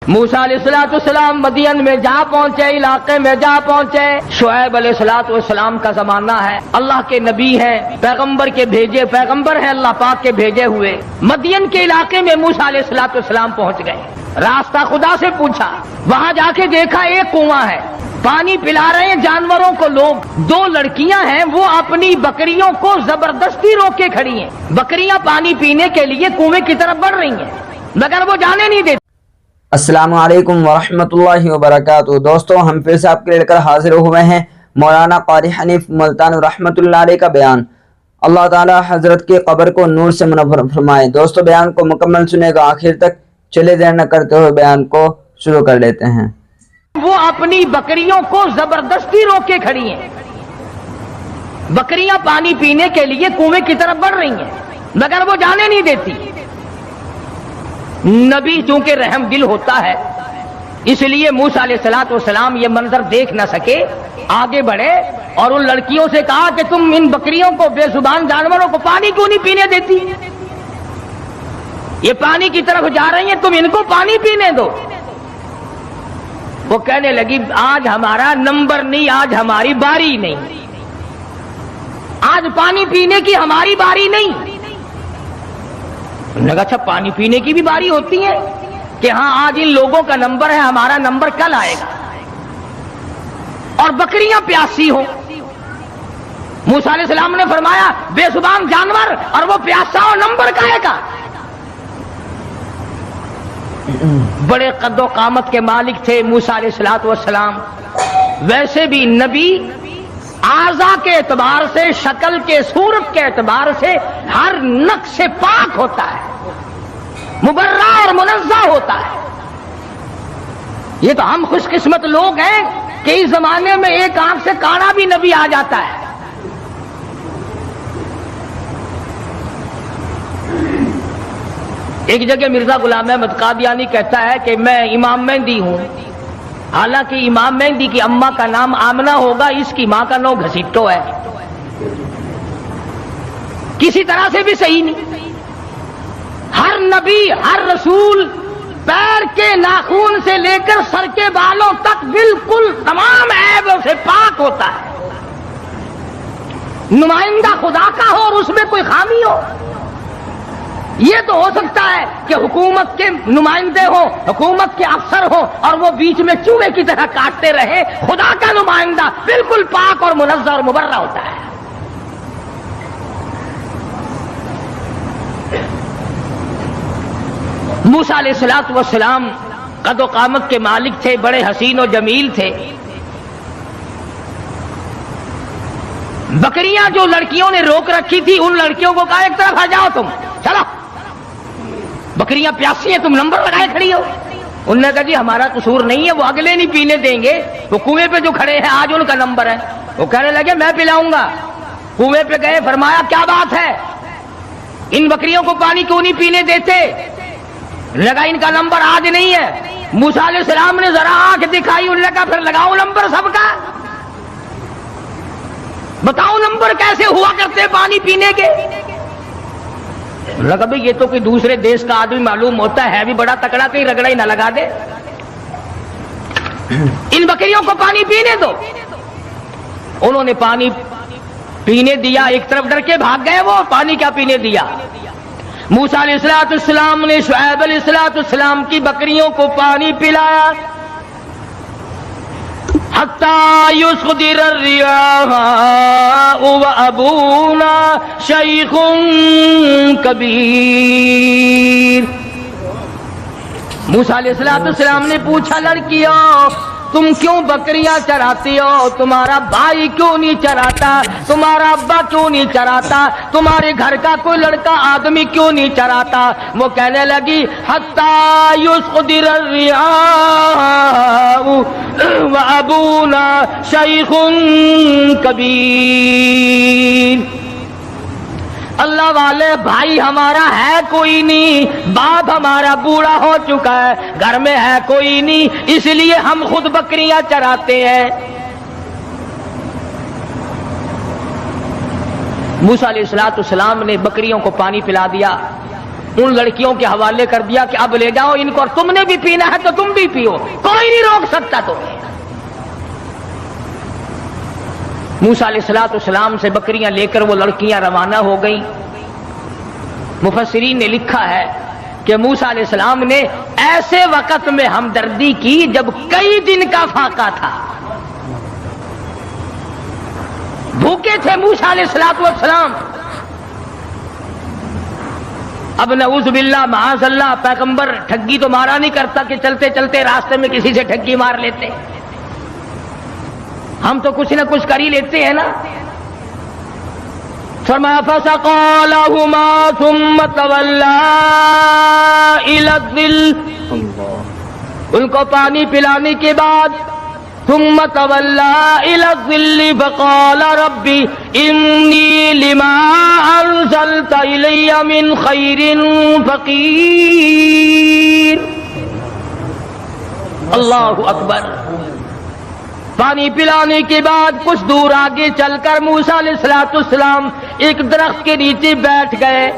موسیٰ علیہ السلام مدین میں جا پہنچے، علاقے میں جا پہنچے۔ شعیب علیہ السلام کا زمانہ ہے، اللہ کے نبی ہیں، پیغمبر ہیں اللہ پاک کے بھیجے ہوئے۔ مدین کے علاقے میں موسیٰ علیہ السلام پہنچ گئے، راستہ خدا سے پوچھا، وہاں جا کے دیکھا ایک کنواں ہے، پانی پلا رہے ہیں جانوروں کو لوگ۔ دو لڑکیاں ہیں، وہ اپنی بکریوں کو زبردستی روک کے کھڑی ہیں، بکریاں پانی پینے کے لیے کنویں کی طرف بڑھ رہی ہیں مگر وہ جانے نہیں دیتی۔ السلام علیکم ورحمۃ اللہ وبرکاتہ۔ دوستو، ہم پھر سے آپ کے لے کر حاضر ہوئے ہیں مولانا قاری حنیف ملتان رحمۃ اللہ علیہ کا بیان۔ اللہ تعالی حضرت کی قبر کو نور سے منور فرمائے۔ دوستو، بیان کو مکمل سنے گا آخر تک، چلے دیر نہ کرتے ہوئے بیان کو شروع کر لیتے ہیں۔ وہ اپنی بکریوں کو زبردستی روک کے کھڑی ہیں، بکریاں پانی پینے کے لیے کنویں کی طرف بڑھ رہی ہیں مگر وہ جانے نہیں دیتی۔ نبی چونکہ رحم دل ہوتا ہے، اس لیے موسیٰ علیہ السلام یہ منظر دیکھ نہ سکے، آگے بڑھے اور ان لڑکیوں سے کہا کہ تم ان بکریوں کو، بے زبان جانوروں کو پانی کیوں نہیں پینے دیتی؟ یہ پانی کی طرف جا رہی ہیں، تم ان کو پانی پینے دو۔ وہ کہنے لگی آج ہمارا نمبر نہیں، آج ہماری باری نہیں، آج پانی پینے کی ہماری باری نہیں۔ انہوں نے کہا اچھا پانی پینے کی بھی باری ہوتی ہے کہ ہاں آج ان لوگوں کا نمبر ہے، ہمارا نمبر کل آئے گا۔ اور بکریاں پیاسی ہوں، موسیٰ علیہ السلام نے فرمایا بے زبان جانور اور وہ پیاسا ہو، نمبر کہے گا؟ بڑے قد و قامت کے مالک تھے موسیٰ علیہ السلام، ویسے بھی نبی اعضاء کے اعتبار سے، شکل کے، صورت کے اعتبار سے ہر نقص سے پاک ہوتا ہے، مبرہ اور منزہ ہوتا ہے۔ یہ تو ہم خوش قسمت لوگ ہیں کہ اس زمانے میں ایک آنکھ سے کانا بھی نبی آ جاتا ہے۔ ایک جگہ مرزا غلام احمد قادیانی کہتا ہے کہ میں امام مہدی ہوں، حالانکہ امام مہدی کی اماں کا نام آمنہ ہوگا، اس کی ماں کا نام گھسیٹو ہے، کسی طرح سے بھی صحیح نہیں۔ ہر نبی، ہر رسول پیر کے ناخن سے لے کر سر کے بالوں تک بالکل تمام عیبوں سے پاک ہوتا ہے، نمائندہ خدا کا ہو اور اس میں کوئی خامی ہو۔ یہ تو ہو سکتا ہے کہ حکومت کے نمائندے ہوں، حکومت کے افسر ہوں اور وہ بیچ میں چوہے کی طرح کاٹتے رہے، خدا کا نمائندہ بالکل پاک اور منزہ اور مبرہ ہوتا ہے۔ موسیٰ علیہ السلام قد و قامت کے مالک تھے، بڑے حسین و جمیل تھے۔ بکریاں جو لڑکیوں نے روک رکھی تھی، ان لڑکیوں کو کہا ایک طرف آ جاؤ، تم چلو، بکریاں پیاسی ہیں، تم نمبر لگائے کھڑی ہو۔ انہوں نے کہا جی ہمارا قصور نہیں ہے، وہ اگلے نہیں پینے دیں گے، وہ کنویں پہ جو کھڑے ہیں آج ان کا نمبر ہے۔ وہ کہنے لگے میں پلاؤں گا۔ کنویں پہ گئے، فرمایا کیا بات ہے، ان بکریوں کو پانی کیوں نہیں پینے دیتے؟ لگا ان کا نمبر آج نہیں ہے۔ موسیٰ علیہ السلام نے ذرا آنکھ دکھائی، انہوں نے کہا پھر لگاؤ نمبر سب کا، بتاؤ نمبر کیسے ہوا کرتے پانی پینے کے؟ لگا بھئی یہ تو کوئی دوسرے دیش کا آدمی معلوم ہوتا ہے بھی بڑا تکڑا، کہیں رگڑا ہی نہ لگا دے، ان بکریوں کو پانی پینے دو۔ انہوں نے پانی پینے دیا، ایک طرف ڈر کے بھاگ گئے، وہ پانی کیا پینے دیا۔ موسیٰ علیہ السلام نے شعیب علیہ السلام کی بکریوں کو پانی پلایا، حتی یصدر الریاح وابونا شیخ کبیر۔ موسیٰ علیہ السلام نے پوچھا لڑکیوں تم کیوں بکریاں چراتی ہو؟ تمہارا بھائی کیوں نہیں چراتا؟ تمہارا ابا کیوں نہیں چراتا؟ تمہارے گھر کا کوئی لڑکا آدمی کیوں نہیں چراتا؟ وہ کہنے لگی حتی یصدر الریاح وابونا شیخ کبیر۔ اللہ والے بھائی ہمارا ہے کوئی نہیں، باپ ہمارا بوڑھا ہو چکا ہے، گھر میں ہے کوئی نہیں، اس لیے ہم خود بکریاں چراتے ہیں۔ موسیٰ علیہ السلام نے بکریوں کو پانی پلا دیا، उन लड़कियों के हवाले कर दिया कि अब ले जाओ इनको, और तुमने भी पीना है तो तुम भी पियो, कोई नहीं रोक सकता तुम्हें। मूसा अलैहिस्सलाम से बकरियां लेकर वो लड़कियां रवाना हो गई। मुफस्सिरीन ने लिखा है कि मूसा अलैहिस्सलाम ने ऐसे वक्त में हमदर्दी की जब कई दिन का फाका था, भूखे थे मूसा अलैहिस्सलाम। अब नऊज़ बिल्लाह माअज़ल्लाह, पैगंबर ठगी तो मारा नहीं करता कि चलते चलते रास्ते में किसी से ठगी मार लेते, हम तो कुछ ना कुछ कर ही लेते हैं ना। फरमाया फसक़ा लहुमा सुम्मा तवल्ला इला ज़िल, उनको पानी पिलाने के बाद सुम्मा तवल्ला इला ज़िल फ़क़ाल रब्बी इन्नी लिमा अंज़लत इलैया मिन खैरिन फ़क़ीर। अल्लाहु अकबर। पानी पिलाने के बाद कुछ दूर आगे चलकर मूसा अलैहिस्सलाम एक दरख्त के नीचे बैठ गए।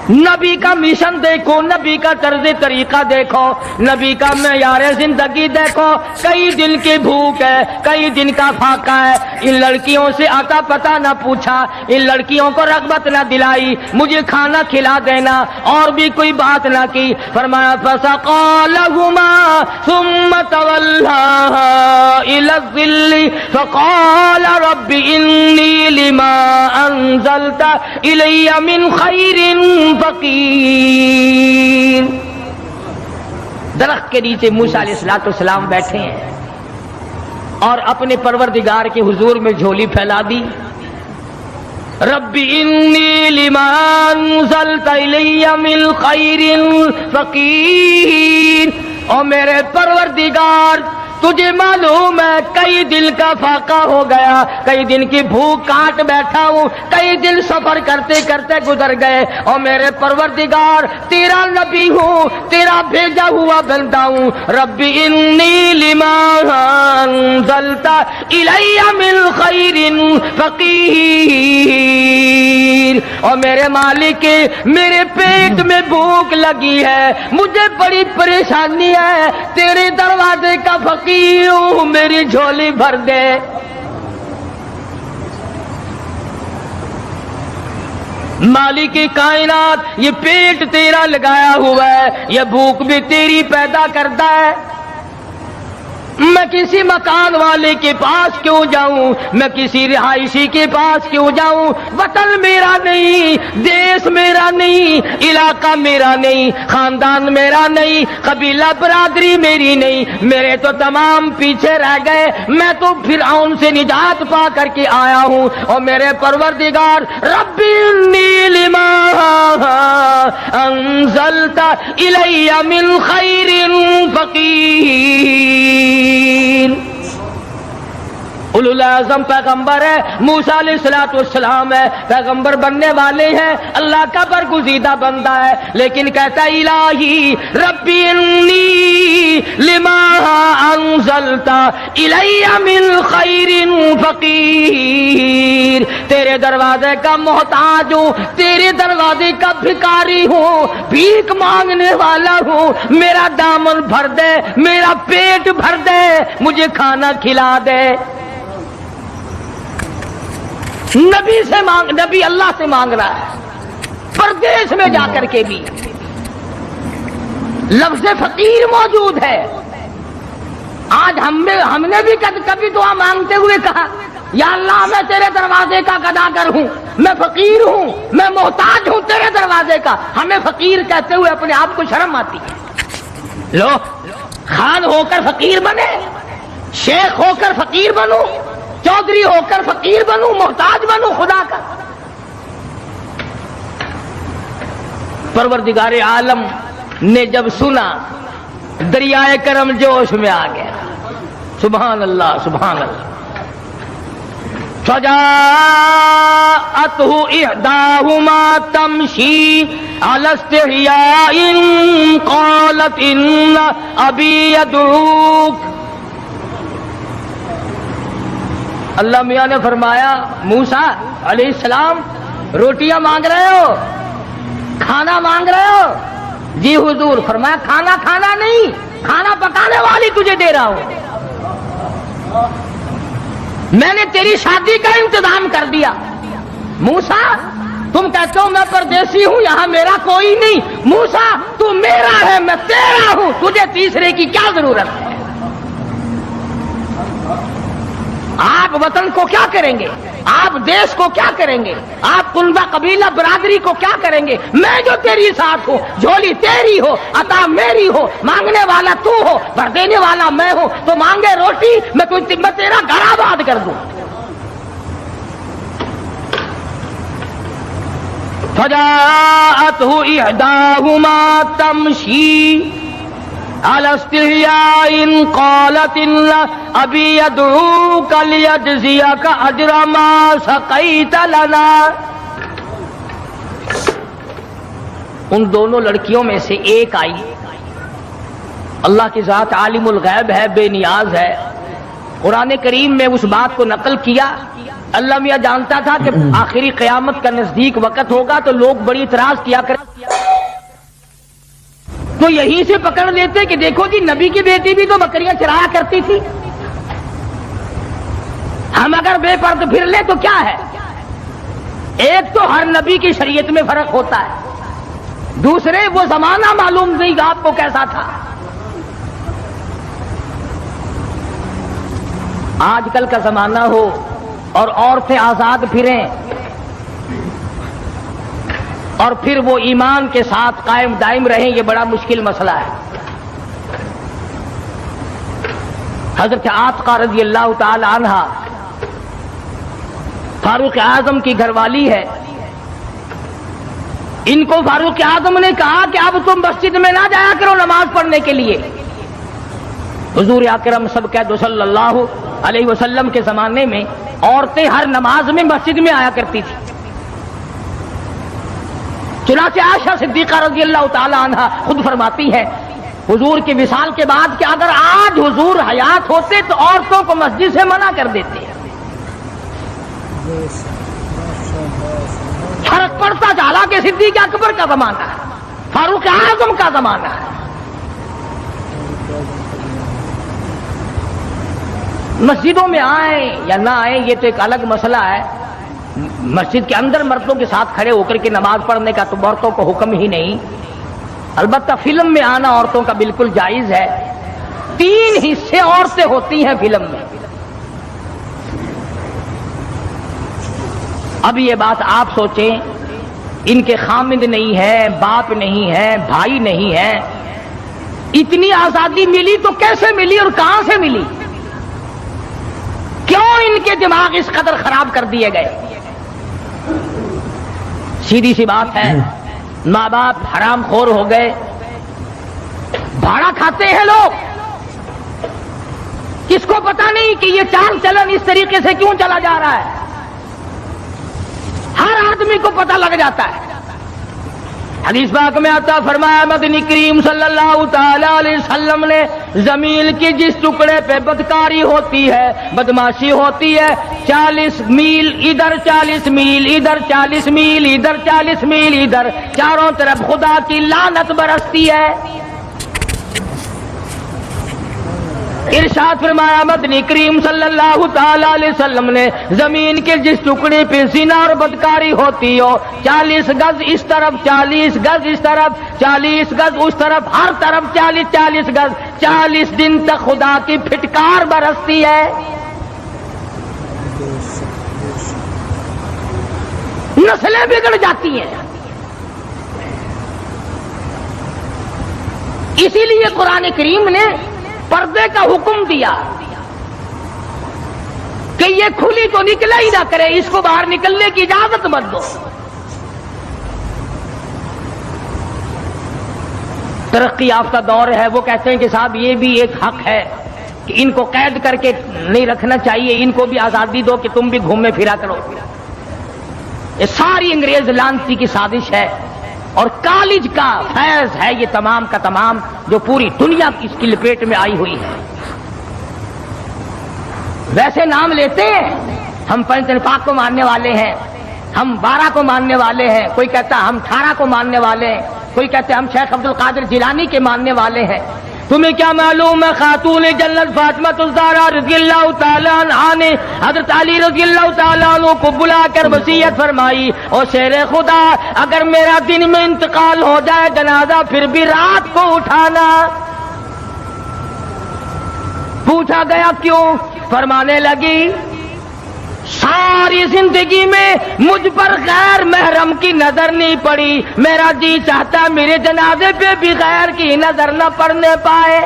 नबी का मिशन देखो, नबी का तर्ज तरीका देखो, नबी का मेयार जिंदगी देखो। कई दिन की भूख है, कई दिन का फाका है। इन लड़कियों से आता पता न पूछा, इन लड़कियों को रग़बत न दिलाई, मुझे खाना खिला देना, और भी कोई बात न की। फरमाया फसक़ा लहुमा सुम्मा तवल्ला इला ज़िल्ल फ़क़ाल रब्बि इन्नी लिमा अंज़लत इलैया मिन खैरिन फ़क़ीर। दरख्त के नीचे मूसा अलैहिस्सलाम बैठे हैं और अपने परवरदिगार के हुजूर में झोली फैला दी। रब्बी इन्नी लिमा अंज़लत इलैया मिन खैरिन फ़क़ीर। और मेरे परवरदिगार, तुझे मालूम है कई दिन का फाका हो गया, कई दिन की भूख काट बैठा हूँ, कई दिन सफर करते करते गुजर गए। और मेरे परवरदिगार, तेरा नबी हूँ, तेरा भेजा हुआ बंदा हूँ। रब्बी इन्नी लिमा अंज़लत इलैया मिन खैरिन फ़क़ीर। और मेरे मालिक, मेरे पेट में भूख लगी है, मुझे बड़ी परेशानी है, तेरे दरवाजे का फकीर हूं, मेरी झोली भर दे। मालिक कायनात, ये पेट तेरा लगाया हुआ है, ये भूख भी तेरी पैदा करता है। मैं किसी मकान वाले के पास क्यों जाऊं, मैं किसी रिहायशी के पास क्यों जाऊं। वतन मेरा नहीं, देश मेरा नहीं, इलाका मेरा नहीं, खानदान मेरा नहीं, कबीला बरादरी मेरी नहीं, मेरे तो तमाम पीछे रह गए। मैं तो फिरऔन से निजात पा करके आया हूं। और मेरे परवरदिगार, रब्बी इन्नी लिमा अंज़लत इलैया मिन खैरिन फ़क़ीर। उलुल आज़म पैगंबर है, मूसा अलैहिस्सलाम है, पैगंबर बनने वाले हैं, अल्लाह का बरगुज़ीदा बंदा है। लेकिन कहता इलाही रब्बी इन्नी लिमा अंज़लता इलैया मिन खैरिन फ़क़ीर। तेरे दरवाजे का मोहताज हूँ, तेरे दरवाजे का भिखारी हूँ, भीख मांगने वाला हूँ। मेरा दामन भर दे, मेरा पेट भर दे, मुझे खाना खिला दे। नबी से मांग, नबी अल्लाह से मांग रहा है, परदेश में जाकर के भी लफ्ज़ फकीर मौजूद है। आज हमने भी कभी दुआ मांगते हुए कहा, या अल्लाह मैं तेरे दरवाजे का गदागर हूं, मैं फकीर हूं, मैं मोहताज हूं तेरे दरवाजे का। हमें फकीर कहते हुए अपने आप को शर्म आती है। लो, खान होकर फकीर बने, शेख होकर फकीर बनूं, चौधरी होकर फकीर बनूं, मोहताज बनूं खुदा का। परवरदिगार आलम ने जब सुना, दरियाए करम जोश में आ गया। सुभान अल्लाह, सुभान अल्लाह। फजाअतहु इहदाहुमा तमशी अला इस्तिहयाइन क़ालत इन्ना अबी यदऊक। अल्लाह मियां ने फरमाया, मूसा अलैहिस्सलाम रोटियां मांग रहे हो, खाना मांग रहे हो? जी हुजूर। फरमाया खाना खाना नहीं, खाना पकाने वाली तुझे दे रहा हूं। मैंने तेरी शादी का इंतजाम कर दिया। मूसा तुम कहते हो मैं परदेसी हूं, यहां मेरा कोई नहीं। मूसा तू मेरा है, मैं तेरा हूं, तुझे तीसरे की क्या जरूरत है? आप वतन को क्या करेंगे? आप देश को क्या करेंगे? आप कुनबा कबीला बरादरी को क्या करेंगे? मैं जो तेरी साथ हूं, झोली तेरी हो, अता मेरी हो, मांगने वाला तू हो, भर देने वाला मैं हूं। तो मांगे रोटी, मैं तेरा घर आबाद कर दूं। फजाअतहु इहदाहुमा तमशी अला इस्तिहयाइन क़ालत इन्ना अबी यदऊका लियजज़ियका अजरा मा सक़ैत लना। उन दोनों लड़कियों में से एक आई। अल्लाह की ज़ात आलिमुल गैब है, बेनियाज है। कुरान करीम में उस बात को नकल किया। अल्लाह मियां जानता था कि आखिरी क़यामत का नजदीक वक्त होगा तो लोग बड़ी इतराज किया करें, तो यहीं से पकड़ लेते कि देखो जी नबी की बेटी भी तो बकरियां चराया करती थी, हम अगर बेपर्द फिर ले तो क्या है? एक तो हर नबी की शरीयत में फर्क होता है, दूसरे वो जमाना मालूम नहीं आपको कैसा था। आजकल का जमाना हो और औरतें आजाद फिरें और फिर वो ईमान के साथ कायम दायम रहें, ये बड़ा मुश्किल मसला है। हजरत आतिका रज़ी अल्लाह ताला अन्हा फारूक आजम की घरवाली है। इनको फारूक आजम ने कहा कि अब तुम मस्जिद में ना जाया करो नमाज पढ़ने के लिए। हुजूर अकरम सल्लल्लाहु अलैहि वसल्लम के जमाने में औरतें हर नमाज में मस्जिद में आया करती थी। चुनाचे आयशा सिद्दीका रज़ी अल्लाह ताला अन्हा खुद फरमाती है हुजूर के विसाल के बाद कि अगर आज हुजूर हयात होते तो औरतों को मस्जिद से मना कर देते। फर्क पड़ता जाला कि सिद्दीक अकबर का जमाना है, फारूक आजम का जमाना है। मस्जिदों में आए या ना आए ये तो एक अलग मसला है। मस्जिद के अंदर मर्दों के साथ खड़े होकर के नमाज पढ़ने का तो औरतों को हुक्म ही नहीं। अलबत्ता फिल्म में आना औरतों का बिल्कुल जायज है। 3 हिस्से औरतें होती हैं फिल्म में। अब ये बात आप सोचें, इनके खामिद नहीं है, बाप नहीं है, भाई नहीं है, इतनी आजादी मिली तो कैसे मिली और कहां से मिली? क्यों इनके दिमाग इस कदर खराब कर दिए गए? सीधी सी बात है, माँ बाप हराम खोर हो गए, भाड़ा खाते हैं लोग। किसको पता नहीं कि ये चाल चलन इस तरीके से क्यों चला जा रहा है? हर आदमी को पता लग जाता है। हदीस पाक में आता फरमाया मदनी करीम सल्लल्लाहु ताला अलैहि वसल्लम ने जमीन के जिस टुकड़े पे बदकारी होती है, बदमाशी होती है, 40 मील इधर, 40 मील इधर, 40 मील इधर, 40 मील इधर, चारों तरफ खुदा की लानत बरसती है। इरशाद फरमाया मदनी करीम सल्लल्लाहु ताला अलैहि वसल्लम ने जमीन के जिस टुकड़े पे ज़िना और बदकारी होती हो, 40 गज इस तरफ, 40 गज इस तरफ, 40 गज उस तरफ, हर तरफ 40 गज, 40 दिन तक खुदा की फिटकार बरसती है। नस्लें बिगड़ जाती हैं। इसीलिए कुरान करीम ने पर्दे का हुक्म दिया कि ये खुली तो निकला ही ना करे, इसको बाहर निकलने की इजाजत मत दो। तरक्की याफ्ता दौर है, वो कहते हैं कि साहब ये भी एक हक है कि इनको कैद करके नहीं रखना चाहिए, इनको भी आजादी दो कि तुम भी घूमे फिरा करो। ये सारी अंग्रेज लानती की साजिश है और कॉलेज का फैज है ये तमाम का तमाम, जो पूरी दुनिया इसकी लपेट में आई हुई है। वैसे नाम लेते हैं हम पंच पाक को मानने वाले हैं, ہم 12 کو ماننے والے ہیں، کوئی کہتا ہے ہم 18 کو ماننے والے ہیں، کوئی کہتے ہیں ہم شیخ عبد القادر جیلانی کے ماننے والے ہیں۔ تمہیں کیا معلوم ہے خاتون جنت فاطمہ الزہرا رضی اللہ تعالیٰ عنہا نے حضرت علی رضی اللہ تعالیٰ عنہ کو بلا کر وصیت فرمائی، اور شیر خدا اگر میرا دن میں انتقال ہو جائے جنازہ پھر بھی رات کو اٹھانا۔ پوچھا گیا کیوں؟ فرمانے لگی ساری زندگی میں مجھ پر غیر محرم کی نظر نہیں پڑی، میرا جی چاہتا میرے جنازے پہ بھی غیر کی نظر نہ پڑنے پائے۔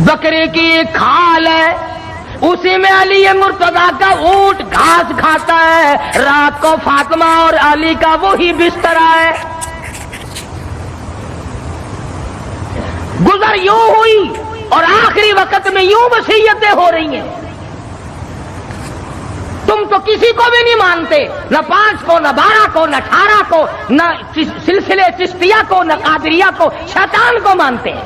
بکرے کی ایک کھال ہے، اسی میں علی مرتضیٰ کا اونٹ گھاس کھاتا ہے، رات کو فاطمہ اور علی کا وہی بستر ہے۔ گزر یوں ہوئی اور آخری وقت میں یوں وصیتیں ہو رہی ہیں۔ تم تو کسی کو بھی نہیں مانتے، نہ 5 کو، نہ 12 کو، نہ 18 کو، نہ سلسلے چشتیہ کو، نہ قادریہ کو، شیطان کو مانتے ہیں۔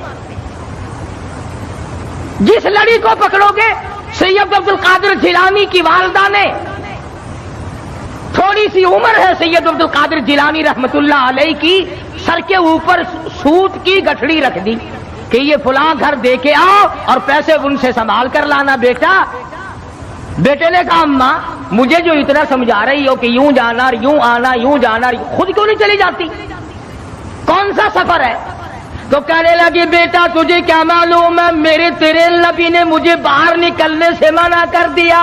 جس لڑی کو پکڑو گے، سید عبد القادر جیلانی کی والدہ نے، تھوڑی سی عمر ہے سید عبد القادر جیلانی رحمت اللہ علیہ کی، سر کے اوپر سوت کی گٹھڑی رکھ دی کہ یہ فلاں گھر دے کے آؤ اور پیسے ان سے سنبھال کر لانا بیٹا۔ بیٹے نے کہا اماں مجھے جو اتنا سمجھا رہی ہو کہ یوں جانا اور یوں آنا، یوں جانا، خود کیوں نہیں چلی جاتی؟ کون سا سفر ہے؟ تو کہنے لگی بیٹا تجھے کیا معلوم ہے، میرے تیرے نبی نے مجھے باہر نکلنے سے منع کر دیا۔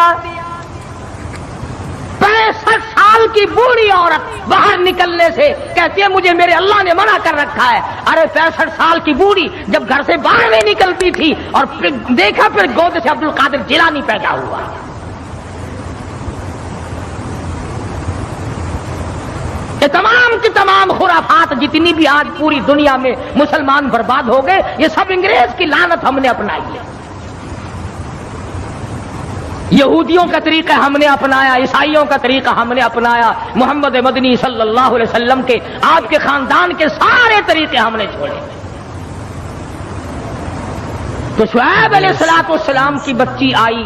65 سال کی بوڑھی عورت باہر نکلنے سے کہتی ہے مجھے میرے اللہ نے منع کر رکھا ہے۔ ارے 65 سال کی بوڑھی جب گھر سے باہر نہیں نکلتی تھی اور پھر دیکھا پھر گود سے عبد القادر جیلانی پیدا ہوا۔ یہ تمام کی تمام خرافات جتنی بھی آج پوری دنیا میں مسلمان برباد ہو گئے، یہ سب انگریز کی لعنت ہم نے اپنائی ہے۔ یہودیوں کا طریقہ ہم نے اپنایا، عیسائیوں کا طریقہ ہم نے اپنایا، محمد مدنی صلی اللہ علیہ وسلم کے، آپ کے خاندان کے سارے طریقے ہم نے چھوڑے۔ تو شعیب علیہ السلام کی بچی آئی،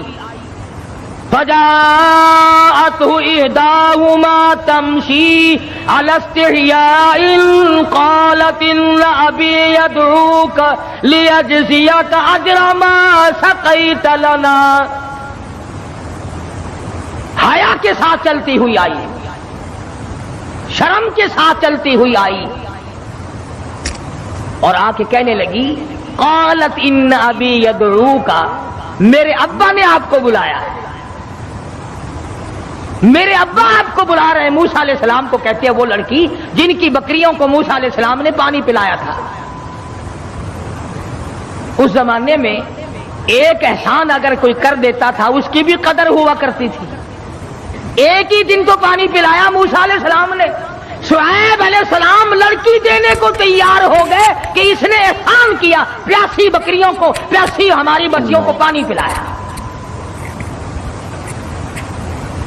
فجاءته إحداهما تمشي على استحياء قالت إن أبي يدعوك ليجزيك أجر ما سقيت لنا۔ حیا کے ساتھ چلتی ہوئی آئی، شرم کے ساتھ چلتی ہوئی آئی اور آ کے کہنے لگی قالت ان ابی یدعوک، میرے ابا نے آپ کو بلایا ہے، میرے ابا آپ کو بلا رہے ہیں۔ موسیٰ علیہ السلام کو کہتی ہے وہ لڑکی جن کی بکریوں کو موسیٰ علیہ السلام نے پانی پلایا تھا۔ اس زمانے میں ایک احسان اگر کوئی کر دیتا تھا اس کی بھی قدر ہوا کرتی تھی۔ ایک ہی دن تو پانی پلایا موسیٰ علیہ السلام نے، شعیب علیہ السلام لڑکی دینے کو تیار ہو گئے کہ اس نے احسان کیا، پیاسی بکریوں کو، پیاسی ہماری بچیوں کو پانی پلایا۔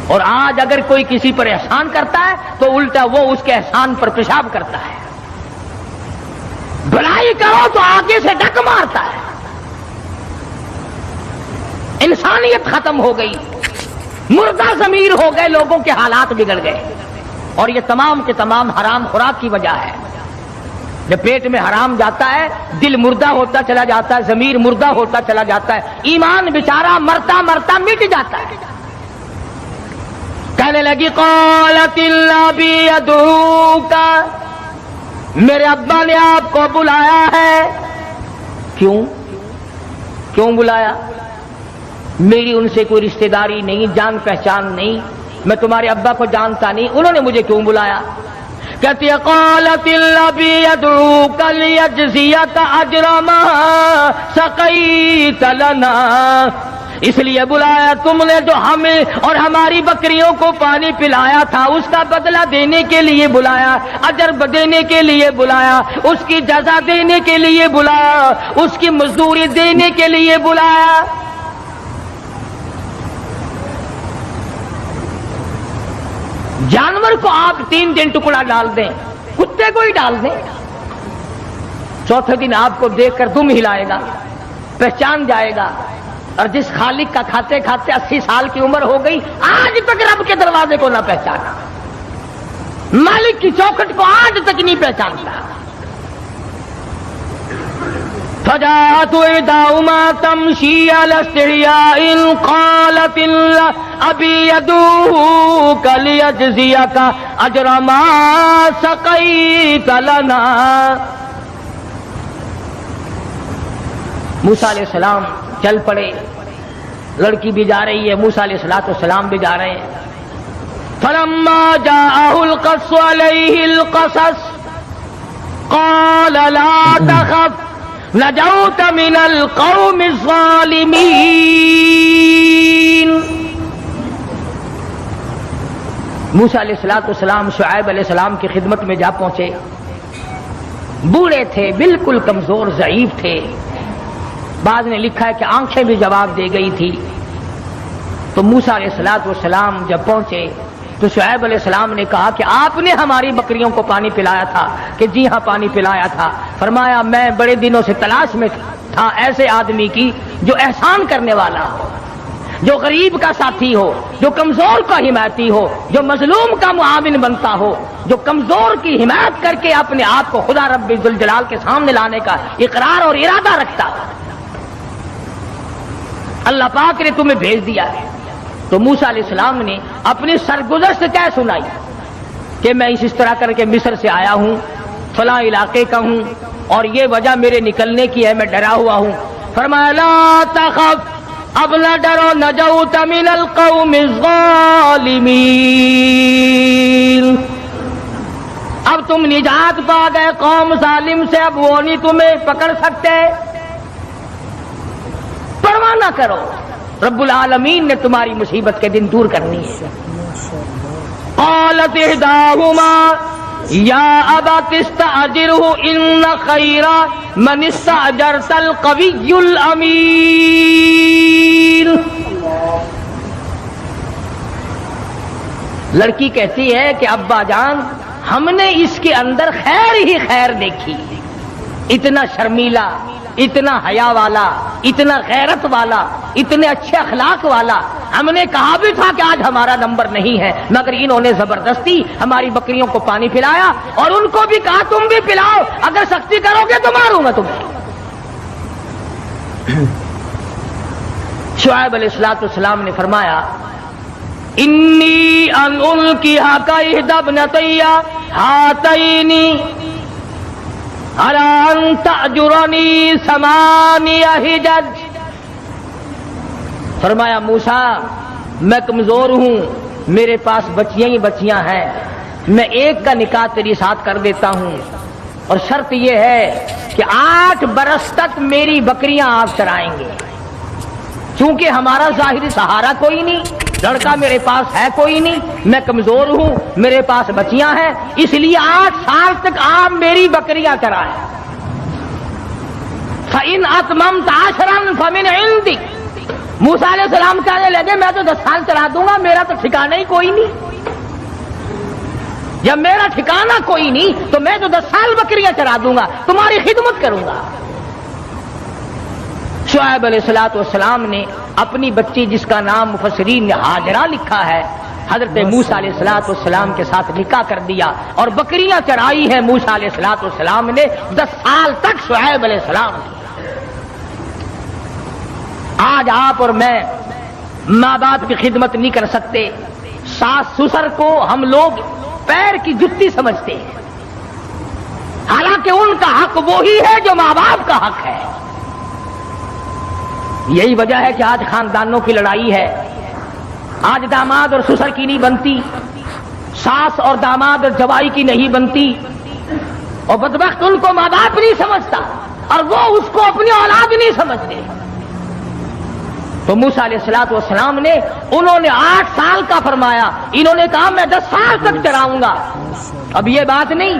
اور آج اگر کوئی کسی پر احسان کرتا ہے تو الٹا وہ اس کے احسان پر پیشاب کرتا ہے، بھلائی کرو تو آگے سے ڈک مارتا ہے۔ انسانیت ختم ہو گئی، مردہ ضمیر ہو گئے، لوگوں کے حالات بگڑ گئے، اور یہ تمام کے تمام حرام خوراک کی وجہ ہے۔ جب پیٹ میں حرام جاتا ہے دل مردہ ہوتا چلا جاتا ہے، ضمیر مردہ ہوتا چلا جاتا ہے، ایمان بیچارہ مرتا مرتا مٹ جاتا ہے۔ کہنے لگی قالت النبی یدعوک، میرے ابا نے آپ کو بلایا ہے۔ کیوں بلایا؟ میری ان سے کوئی رشتہ داری نہیں، جان پہچان نہیں، میں تمہارے ابا کو جانتا نہیں، انہوں نے مجھے کیوں بلایا؟ کہتی ہے قالت النبی یدعوک لیجزیک اجر ما سقیت لنا، اس لیے بلایا تم نے جو ہمیں اور ہماری بکریوں کو پانی پلایا تھا اس کا بدلہ دینے کے لیے بلایا، اجر دینے کے لیے بلایا، اس کی جزا دینے کے لیے بلایا، اس کی مزدوری دینے کے لیے بلایا۔ جانور کو آپ 3 دن ٹکڑا ڈال دیں، کتے کو ہی ڈال دیں، چوتھے دن آپ کو دیکھ کر دم ہلائے گا، پہچان جائے گا، اور جس خالق کا کھاتے کھاتے 80 سال کی عمر ہو گئی، آج تک رب کے دروازے کو نہ پہچانا، مالک کی چوکھٹ کو آج تک نہیں پہچانتا۔ فجاءت إحداهما تمشي على استحياء قالت أبي يدعوك ليجزيك أجر ما سقيت لنا۔ موسیٰ علیہ السلام چل پڑے، لڑکی بھی جا رہی ہے، موسیٰ علیہ السلام بھی جا رہے ہیں۔ فلما جاءه القص عليه القصص قال لا تخف نجوت من القوم الظالمین۔ موسیٰ علیہ السلام شعیب علیہ السلام کی خدمت میں جا پہنچے، بوڑھے تھے، بالکل کمزور ضعیف تھے، بعض نے لکھا ہے کہ آنکھیں بھی جواب دے گئی تھی۔ تو موسیٰ علیہ السلام جب پہنچے تو شعیب علیہ السلام نے کہا کہ آپ نے ہماری بکریوں کو پانی پلایا تھا؟ کہ جی ہاں پانی پلایا تھا۔ فرمایا میں بڑے دنوں سے تلاش میں تھا ایسے آدمی کی جو احسان کرنے والا ہو، جو غریب کا ساتھی ہو، جو کمزور کا حمایتی ہو، جو مظلوم کا معاون بنتا ہو، جو کمزور کی حمایت کر کے اپنے آپ کو خدا رب ذوالجلال کے سامنے لانے کا اقرار اور ارادہ رکھتا۔ اللہ پاک نے تمہیں بھیج دیا ہے۔ تو موسیٰ علیہ السلام نے اپنی سرگزشت کیا سنائی کہ میں اس طرح کر کے مصر سے آیا ہوں، فلاں علاقے کا ہوں، اور یہ وجہ میرے نکلنے کی ہے، میں ڈرا ہوا ہوں۔ فرمایا لا تخف، اب نہ ڈرو، نجوت من القوم الظالمین، اب تم نجات پا گئے قوم ظالم سے، اب وہ نہیں تمہیں پکڑ سکتے، پرواہ نہ کرو، رب العالمین نے تمہاری مصیبت کے دن دور کرنی ہے۔ قالت احداهما یا ابت استاجرہ ان خیر من استاجرت القوی الامین۔ لڑکی کہتی ہے کہ ابا جان ہم نے اس کے اندر خیر ہی خیر دیکھی، اتنا شرمیلا، اتنا حیا والا، اتنا غیرت والا، اتنے اچھے اخلاق والا۔ ہم نے کہا بھی تھا کہ آج ہمارا نمبر نہیں ہے، مگر انہوں نے زبردستی ہماری بکریوں کو پانی پلایا، اور ان کو بھی کہا تم بھی پلاؤ، اگر سختی کرو گے تو ماروں گا تمہیں۔ شعیب علیہ السلام نے فرمایا انی ان القیھا احدی ابنتی ہاتین علی ان تأجرنی ثمانی حجج۔ فرمایا موسیٰ میں کمزور ہوں، میرے پاس بچیاں ہی بچیاں ہیں، میں ایک کا نکاح تیری ساتھ کر دیتا ہوں، اور شرط یہ ہے کہ 8 برس تک میری بکریاں آپ چرائیں گے، چونکہ ہمارا ظاہری سہارا کوئی نہیں، لڑکا میرے پاس ہے کوئی نہیں، میں کمزور ہوں، میرے پاس بچیاں ہیں، اس لیے 8 سال تک آپ میری بکریاں چرائیں۔ فَإِنْ أَتْمَمْتَ عَشْرًا فَمِنْ عِنْدِكَ۔ موسیٰ علیہ السلام کہنے لگے میں تو 10 سال چلا دوں گا، میرا تو ٹھکانہ ہی کوئی نہیں، جب میرا ٹھکانہ کوئی نہیں تو میں تو 10 سال بکریاں چرا دوں گا، تمہاری خدمت کروں گا۔ شعیب علیہ السلام نے اپنی بچی جس کا نام مفسرین نے ہاجرہ لکھا ہے، حضرت موسیٰ علیہ السلام کے ساتھ نکاح کر دیا، اور بکریاں چرائی ہے موسیٰ علیہ السلام نے 10 سال تک شعیب علیہ السلام نے۔ آج آپ اور میں ماں باپ کی خدمت نہیں کر سکتے، ساس سسر کو ہم لوگ پیر کی جتی سمجھتے ہیں، حالانکہ ان کا حق وہی ہے جو ماں باپ کا حق ہے۔ یہی وجہ ہے کہ آج خاندانوں کی لڑائی ہے، آج داماد اور سسر کی نہیں بنتی، ساس اور داماد اور جوائی کی نہیں بنتی، اور بدبخت ان کو ماں باپ نہیں سمجھتا، اور وہ اس کو اپنی اولاد نہیں سمجھتے۔ تو موسیٰ علیہ السلام نے انہوں نے 8 سال کا فرمایا، انہوں نے کہا میں 10 سال تک چراؤں گا۔ اب یہ بات نہیں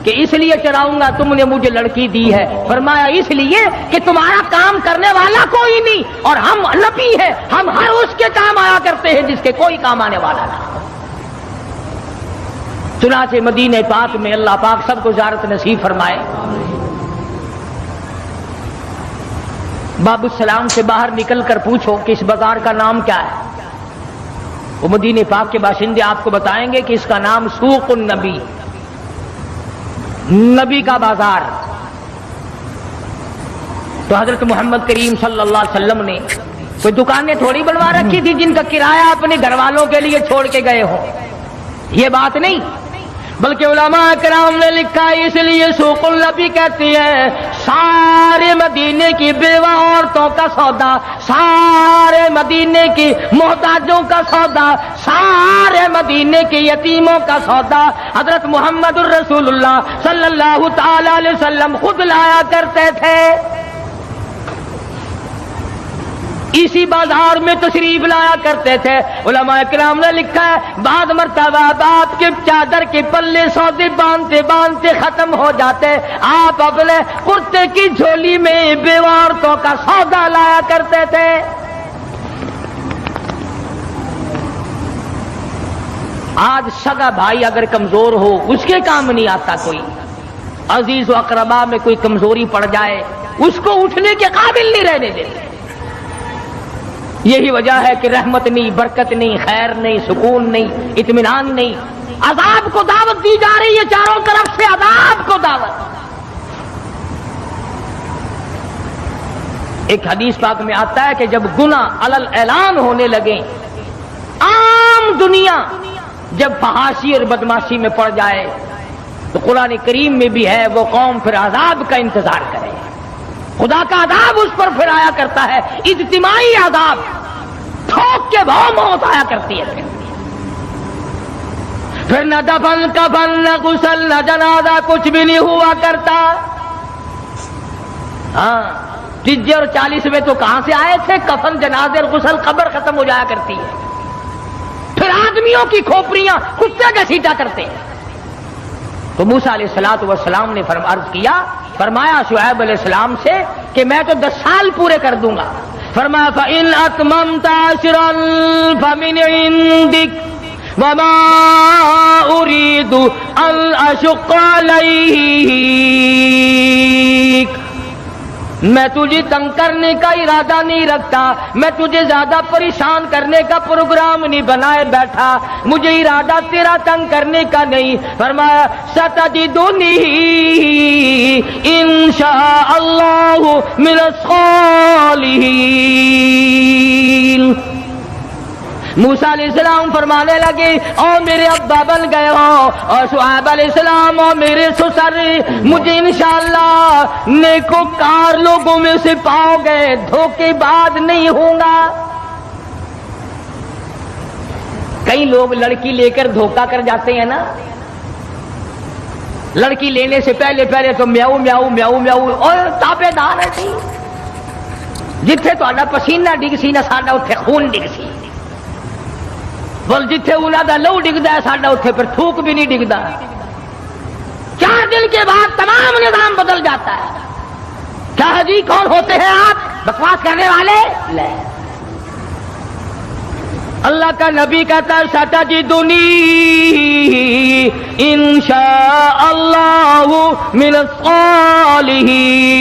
کہ اس لیے چراؤں گا تم نے مجھے لڑکی دی ہے، فرمایا اس لیے کہ تمہارا کام کرنے والا کوئی نہیں، اور ہم نبی ہیں، ہم ہر اس کے کام آیا کرتے ہیں جس کے کوئی کام آنے والا نہ۔ چنانچہ مدینہ پاک میں اللہ پاک سب کو زیارت نصیب فرمائے۔ बाबू सलाम से बाहर निकल कर पूछो कि इस बाजार का नाम क्या है, वो मदीने पाक के बाशिंदे आपको बताएंगे कि इसका नाम सूक़ुन नबी, नबी का बाजार। तो हजरत मोहम्मद करीम सल्लल्लाहु अलैहि वसल्लम ने कोई दुकानें थोड़ी बनवा रखी थी जिनका किराया अपने घर वालों के लिए छोड़ के गए हो, ये बात नहीं, बल्कि उलमा किराम ने लिखा है इसलिए सूक़ुल नबी कहती है सारे मदीने की बेवा औरतों का सौदा, सारे मदीने की मोहताजों का सौदा, सारे मदीने के यतीमों का सौदा हजरत मुहम्मदुर रसूलुल्लाह सल्लल्लाहु ताला अलैहि वसल्लम खुद लाया करते थे। इसी बाजार में तशरीफ लाया करते थे। उलमा किराम ने लिखा है बाद मर्तबा बाप के चादर के पल्ले सौदे बांधते बांधते खत्म हो जाते, आप अपने कुर्ते की झोली में बेवारतों का सौदा लाया करते थे। आज सगा भाई अगर कमजोर हो उसके काम नहीं आता, कोई अजीज व अकरबा में कोई कमजोरी पड़ जाए उसको उठने के काबिल नहीं रहने देते। यही वजह है कि रहमत नहीं, बरकत नहीं, खैर नहीं, सुकून नहीं, इत्मीनान नहीं, अजाब को दावत दी जा रही है, चारों तरफ से अजाब को दावत। एक हदीस पाक में आता है कि जब गुनाह अलल ऐलान होने लगे, आम दुनिया जब फहाशी और बदमाशी में पड़ जाए, तो कुरान करीम में भी है वो कौम फिर अजाब का इंतजार करे, खुदा का अजाब उस पर फिर आया करता है, इज्तिमाई अजाब, ठोक के भाव मौत आया करती है। फिर न दफन कफन न गुसल न जनाजा कुछ भी नहीं हुआ करता। हाँ 30 और 40 में तो कहां से आए थे, कफन जनाजे और गुसल, खबर खत्म हो जाया करती है। फिर आदमियों की खोपड़ियां कुत्ते घसीटा करते हैं। तो मूसा अलैहिस्सलातु वस्सलाम ने अर्ज किया, फरमाया शुएब अलैहिस्सलाम से कि मैं तो 10 साल पूरे कर दूंगा। फरमाया फ़इन अतममता अशरन फमिन इंदिक वमा उरीदु अन अशुक्का अलैक, मैं तुझे तंग करने का इरादा नहीं रखता, मैं तुझे ज्यादा परेशान करने का प्रोग्राम नहीं बनाए बैठा, मुझे इरादा तेरा तंग करने का नहीं। फरमाया सतजिदुनी इंशाअल्लाहु मिनस सालिहीन। मूसा अलैहिस्सलाम फरमाने लगे ओ मेरे अब्बा बन गए हो, और शुएब अलैहिस्सलाम ओ मेरे ससुर, मुझे इंशाअल्लाह नेकोकार लोगों में से पाओगे, धोखेबाज नहीं होगा। कई लोग लड़की लेकर धोखा कर जाते हैं ना, लड़की लेने से पहले तो म्याऊ म्याऊ म्याऊ म्याऊ और ताबेदार है सी, जिथे तुहाडा पसीना डिग सी ना साडा उत्थे खून डिग सी, बोल जिथे उन्हां दा लहू डिगदा है साडा उत्थे फिर थूक भी नहीं डिगदा। 4 दिन के बाद तमाम निजाम बदल जाता है। क्या है जी, कौन होते हैं आप बकवास करने वाले? ले अल्लाह का नबी कहता है सतजिदुनी इंशाअल्लाहु मिनस सालिहीन।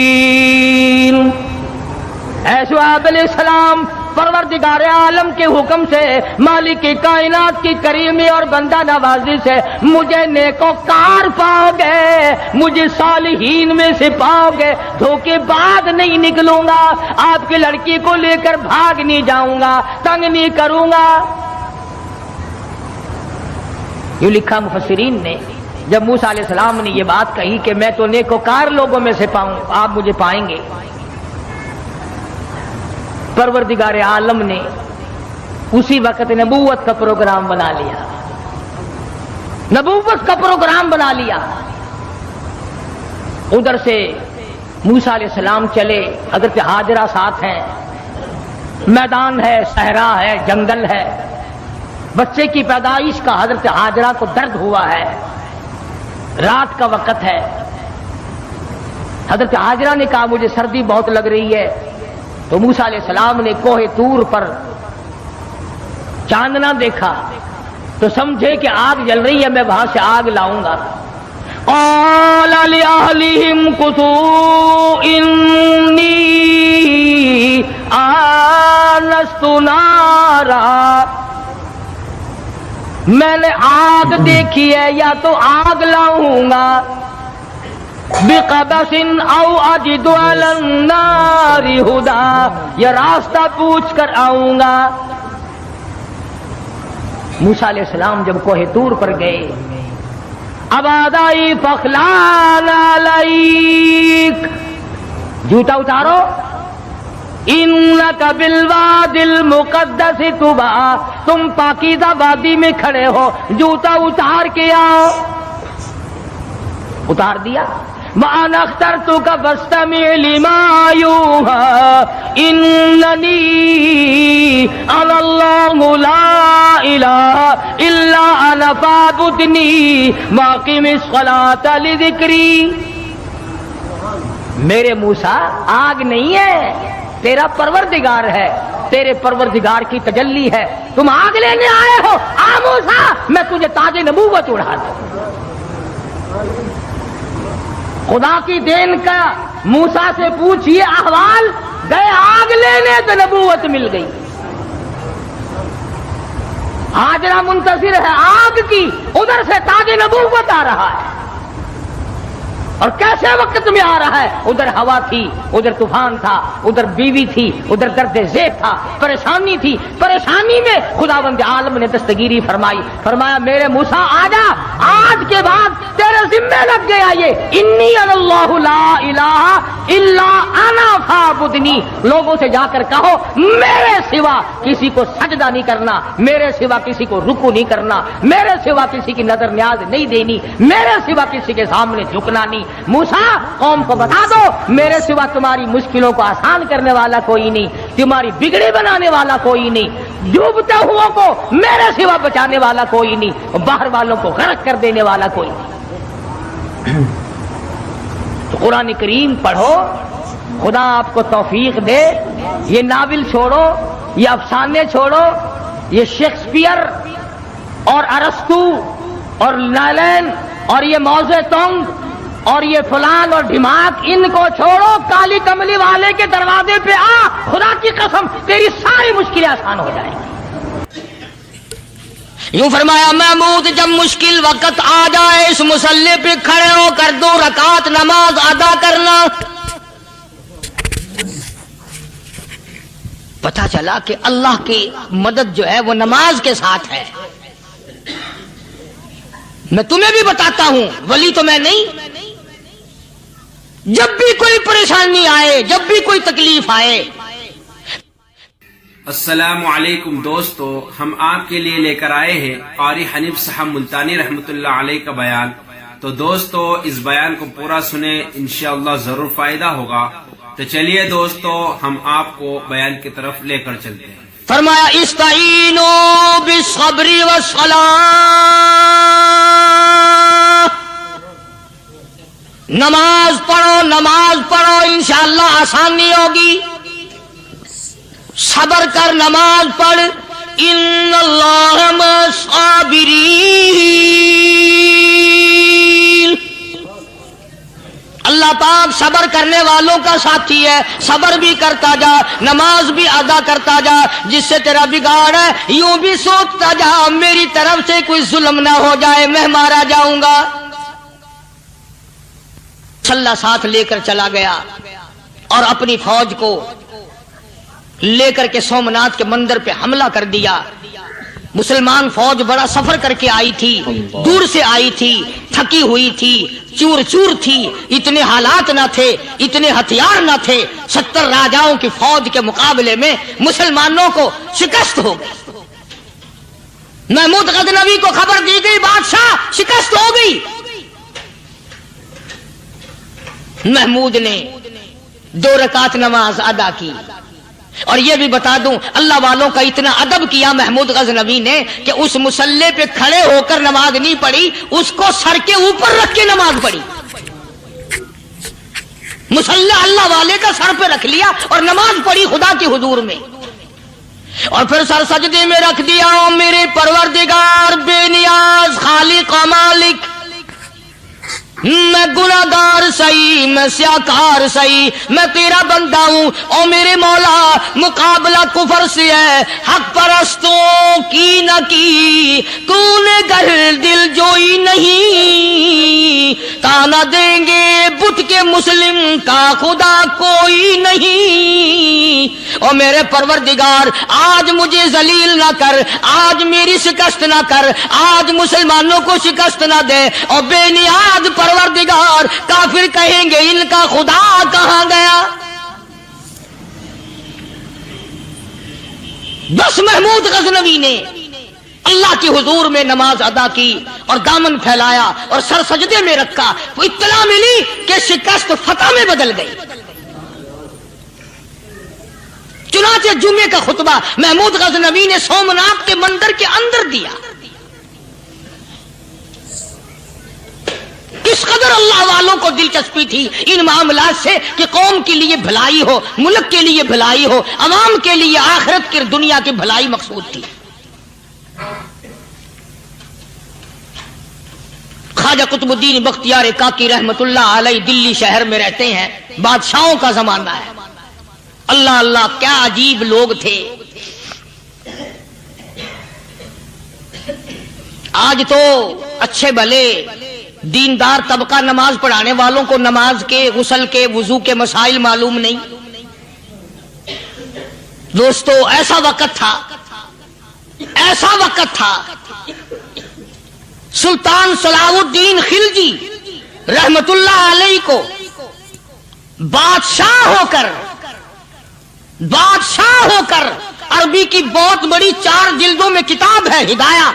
ऐ शुएब अलैहिस्सलाम परवरदिगार आलम के हुक्म से, मालिक कायनात की करीमी और बंदा नवाजी से मुझे नेकोकार पाओगे, मुझे सालिहीन में से पाओगे, धोखेबाज नहीं निकलूंगा, आपकी लड़की को लेकर भाग नहीं जाऊंगा, तंग नहीं करूंगा। यूं लिखा मुफस्सिरीन ने, जब मूसा अलैहिस्सलाम ने ये बात कही कि मैं तो नेकोकार लोगों में से पाऊं, आप मुझे पाएंगे, परवरदिगार आलम ने उसी वक्त नबूवत का प्रोग्राम बना लिया, नबूवत का प्रोग्राम बना लिया। उधर से मूसा अलैहिस्सलाम चले, हजरत हाजरा साथ हैं, मैदान है, सहरा है, जंगल है, बच्चे की पैदाइश का हजरत हाजरा को दर्द हुआ है, रात का वक्त है। हजरत हाजरा ने कहा मुझे सर्दी बहुत लग रही है। तो मूसा अलैहिस्सलाम ने कोहे तूर पर चांदना देखा तो समझे कि आग जल रही है, मैं वहां से आग लाऊंगा। क़ाल लिअहलिहिम कुसू इन्नी آنستُ نارا، میں نے آگ دیکھی ہے یا تو آگ لاؤں گا، بِقَبَسٍ أَوْ أَجِدُ عَلَى النَّارِ هُدًى، یہ راستہ پوچھ کر آؤں گا۔ موسیٰ علیہ السلام جب کوہ طور پر گئے، ابادائی فخلان علیک، جوتا اتارو، انک بالواد المقدس طویٰ، تم پاکیزہ وادی میں کھڑے ہو، جوتا اتار کے آؤ۔ اتار دیا۔ وَأَنَا اخْتَرْتُكَ فَاسْتَمِعْ لِمَا يُوحَىٰ إِنَّنِي أَنَا اللَّهُ لَا إِلَٰهَ إِلَّا أَنَا فَاعْبُدْنِي وَأَقِمِ الصَّلَاةَ لِذِكْرِي۔ میرے موسیٰ آگ نہیں ہے، تیرا پروردگار ہے، تیرے پروردگار کی تجلی ہے، تم آگ لینے آئے ہو، آ موسیٰ میں تجھے تاج نبوت اڑا دوں۔ خدا کی دین کا موسیٰ سے پوچھئے احوال، گئے آگ لینے تو نبوت مل گئی۔ ہاجرہ منتظر ہے آگ کی، ادھر سے تاج نبوت آ رہا ہے، اور کیسے وقت میں آ رہا ہے؟ ادھر ہوا تھی، ادھر طوفان تھا، ادھر بیوی تھی، ادھر درد ذیل تھا، پریشانی تھی، پریشانی میں خداوند عالم نے دستگیری فرمائی، فرمایا میرے موسیٰ آجا، آج کے بعد تیرے ذمہ لگ گیا یہ، انی اللہ لا الہ الا انا فاعبدنی، لوگوں سے جا کر کہو میرے سوا کسی کو سجدہ نہیں کرنا، میرے سوا کسی کو رکوع نہیں کرنا، میرے سوا کسی کی نظر نیاز نہیں دینی، میرے سوا کسی کے سامنے جھکنا نہیں۔ موسیٰ قوم کو بتا دو میرے سوا تمہاری مشکلوں کو آسان کرنے والا کوئی نہیں، تمہاری بگڑی بنانے والا کوئی نہیں، ڈوبتے ہوا کو میرے سوا بچانے والا کوئی نہیں، باہر والوں کو غرق کر دینے والا کوئی نہیں۔ تو قرآن کریم پڑھو، خدا آپ کو توفیق دے، یہ ناول چھوڑو، یہ افسانے چھوڑو، یہ شیکسپیئر اور ارسطو اور لالین اور یہ موزے تونگ اور یہ فلان اور ڈھماک، ان کو چھوڑو، کالی کملی والے کے دروازے پہ آ، خدا کی قسم تیری ساری مشکلیں آسان ہو جائیں گی۔ یوں فرمایا محمود جب مشکل وقت آ جائے اس مصلی پہ کھڑے ہو کر 2 رکعت نماز ادا کرنا۔ پتہ چلا کہ اللہ کی مدد جو ہے وہ نماز کے ساتھ ہے۔ میں تمہیں بھی بتاتا ہوں، ولی تو میں نہیں، جب بھی کوئی پریشانی آئے، جب بھی کوئی تکلیف آئے۔ السلام علیکم دوستو، ہم آپ کے لیے لے کر آئے ہیں قاری حنیف صاحب ملتانی رحمۃ اللہ علیہ کا بیان۔ تو دوستو اس بیان کو پورا سنیں، انشاءاللہ ضرور فائدہ ہوگا۔ تو چلیے دوستو ہم آپ کو بیان کی طرف لے کر چلتے ہیں۔ فرمایا استعینوا بالصبر والصلاۃ، نماز پڑھو انشاءاللہ آسانی ہوگی، صبر کر نماز پڑھ، ان اللہ مع الصابرین، اللہ پاک صبر کرنے والوں کا ساتھی ہے، صبر بھی کرتا جا، نماز بھی ادا کرتا جا، جس سے تیرا بگاڑ ہے یوں بھی سوچتا جا میری طرف سے کوئی ظلم نہ ہو جائے، میں مارا جاؤں گا۔ مسلح ساتھ لے کر چلا گیا اور اپنی فوج کو لے کر کے سومناتھ کے مندر پہ حملہ کر دیا۔ مسلمان فوج بڑا سفر کر کے آئی تھی، دور سے آئی تھی، تھکی ہوئی تھی، چور چور تھی، اتنے حالات نہ تھے، اتنے ہتھیار نہ تھے، 70 راجاؤں کی فوج کے مقابلے میں مسلمانوں کو شکست ہو گئی۔ محمود غزنوی کو خبر دی گئی بادشاہ شکست ہو گئی۔ محمود نے 2 رکعت نماز ادا کی، اور یہ بھی بتا دوں اللہ والوں کا اتنا ادب کیا محمود غزنوی نے کہ اس مصلی پہ کھڑے ہو کر نماز نہیں پڑھی، اس کو سر کے اوپر رکھ کے نماز پڑھی۔ مصلی اللہ والے کا سر پہ رکھ لیا اور نماز پڑھی خدا کی حضور میں، اور پھر سر سجدے میں رکھ دیا۔ میرے پروردگار بے نیاز خالق و مالک، میں گناہگار سہی، میں سیاکار سہی، میں تیرا بندہ ہوں، او میرے مولا مقابلہ کفر سے ہے، حق پرستوں کی نہ کی کون گر دل جوئی نہیں، تانا دیں گے بت کے مسلم کا خدا کوئی نہیں، او میرے پروردگار آج مجھے ذلیل نہ کر، آج میری شکست نہ کر، آج مسلمانوں کو شکست نہ دے، اور بے نیاز پروردگار کافر کہیں گے ان کا خدا کہاں گیا۔ بس محمود غزنوی نے اللہ کے حضور میں نماز ادا کی اور دامن پھیلایا اور سر سجدے میں رکھا، تو اطلاع ملی کہ شکست فتح میں بدل گئی۔ چنانچہ جمعے کا خطبہ محمود غزنوی نے سومناتھ کے مندر کے اندر دیا۔ اس قدر اللہ والوں کو دلچسپی تھی ان معاملات سے کہ قوم کے لیے بھلائی ہو، ملک کے لیے بھلائی ہو، عوام کے لیے آخرت کی دنیا کی بھلائی مقصود تھی۔ خواجہ قطب الدین بختیار کاکی رحمت اللہ علیہ دلی شہر میں رہتے ہیں، بادشاہوں کا زمانہ ہے۔ اللہ اللہ کیا عجیب لوگ تھے۔ آج تو اچھے بھلے دیندار طبقہ نماز پڑھانے والوں کو نماز کے، غسل کے، وضو کے مسائل معلوم نہیں۔ دوستو ایسا وقت تھا، ایسا وقت تھا، سلطان صلاح الدین خلجی رحمت اللہ علیہ کو بادشاہ ہو کر عربی کی بہت بڑی 4 جلدوں میں کتاب ہے ہدایہ،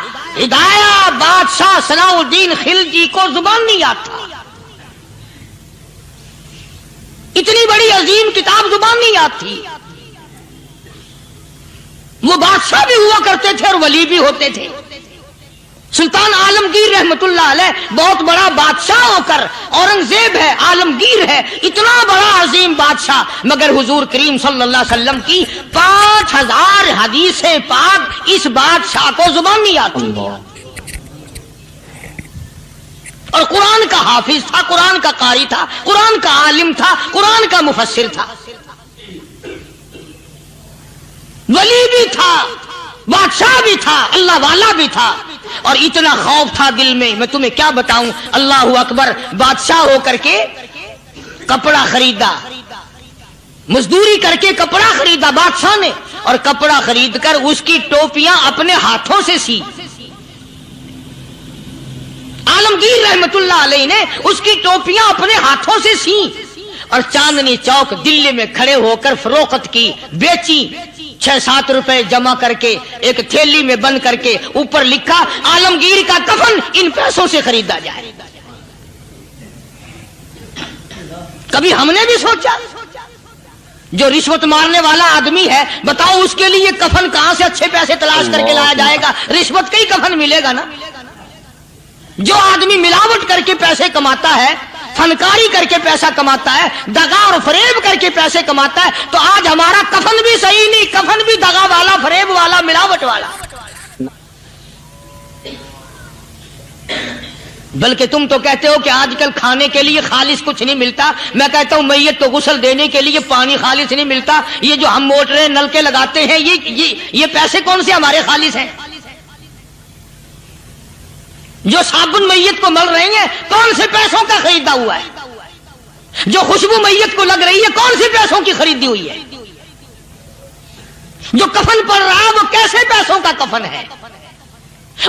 بادشاہ صلاح الدین خلجی کو زبان نہیں آتا، اتنی بڑی عظیم کتاب زبان نہیں آتی۔ وہ بادشاہ بھی ہوا کرتے تھے اور ولی بھی ہوتے تھے۔ سلطان عالمگیر رحمت اللہ علیہ بہت بڑا بادشاہ ہو کر، اورنگزیب ہے، عالمگیر ہے، اتنا بڑا عظیم بادشاہ، مگر حضور کریم صلی اللہ علیہ وسلم کی 5000 حدیث پاک اس بادشاہ کو زبان نہیں آتی، اور قرآن کا حافظ تھا، قرآن کا قاری تھا، قرآن کا عالم تھا، قرآن کا مفسر تھا، ولی بھی تھا، بادشاہ بھی تھا، اللہ والا بھی تھا، اور اتنا خوف تھا دل میں تمہیں کیا بتاؤں۔ اللہ اکبر، بادشاہ ہو کر کے کپڑا خریدا، مزدوری کر کے کپڑا خریدا بادشاہ نے، اور کپڑا خرید کر اس کی ٹوپیاں اپنے ہاتھوں سے سی۔ عالمگیر رحمت اللہ علیہ نے اس کی ٹوپیاں اپنے ہاتھوں سے سی اور چاندنی چوک دلی میں کھڑے ہو کر فروخت کی، بیچی۔ 6-7 روپے جمع کر کے ایک تھیلی میں بند کر کے اوپر لکھا عالمگیر کا کفن ان پیسوں سے خریدا جائے۔ کبھی ہم نے بھی سوچا جو رشوت مارنے والا آدمی ہے، بتاؤ اس کے لیے کفن کہاں سے اچھے پیسے تلاش کر کے لایا جائے گا؟ رشوت کا ہی کفن ملے گا نا۔ جو آدمی ملاوٹ کر کے پیسے کماتا ہے، فنکاری کر کے پیسہ کماتا ہے، دغا اور فریب کر کے پیسے کماتا ہے، تو آج ہمارا کفن بھی صحیح نہیں، کفن بھی دغا والا، فریب والا، ملاوٹ والا۔ بلکہ تم تو کہتے ہو کہ آج کل کھانے کے لیے خالص کچھ نہیں ملتا، میں کہتا ہوں میت کو غسل دینے کے لیے پانی خالص نہیں ملتا۔ یہ جو ہم موٹریں نل کے لگاتے ہیں، یہ پیسے کون سے ہمارے خالص ہیں؟ جو صابن میت کو مل رہی ہیں کون سے پیسوں کا خریدا ہوا ہے؟ جو خوشبو میت کو لگ رہی ہے کون سے پیسوں کی خریدی ہوئی ہے؟ جو کفن پڑ رہا ہے وہ کیسے پیسوں کا کفن ہے؟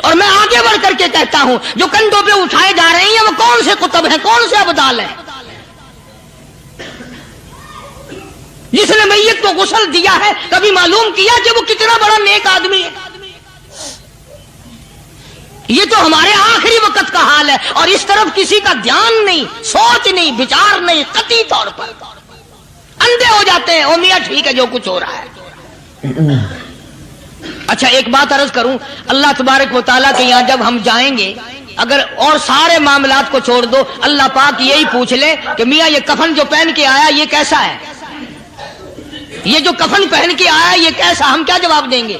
اور میں آگے بڑھ کر کے کہتا ہوں جو کندھوں پہ اٹھائے جا رہے ہیں وہ کون سے کتب ہیں، کون سے ابدال ہیں؟ جس نے میت کو غسل دیا ہے کبھی معلوم کیا کہ وہ کتنا بڑا نیک آدمی ہے؟ یہ تو ہمارے آخری وقت کا حال ہے، اور اس طرف کسی کا دھیان نہیں، سوچ نہیں، بچار نہیں، قطعی طور پر اندھے ہو جاتے ہیں۔ او میاں ٹھیک ہے جو کچھ ہو رہا ہے۔ اچھا ایک بات عرض کروں، اللہ تبارک و تعالیٰ کے یہاں جب ہم جائیں گے، اگر اور سارے معاملات کو چھوڑ دو، اللہ پاک یہی پوچھ لے کہ میاں یہ کفن جو پہن کے آیا یہ کیسا ہے؟ یہ جو کفن پہن کے آیا یہ کیسا؟ ہم کیا جواب دیں گے؟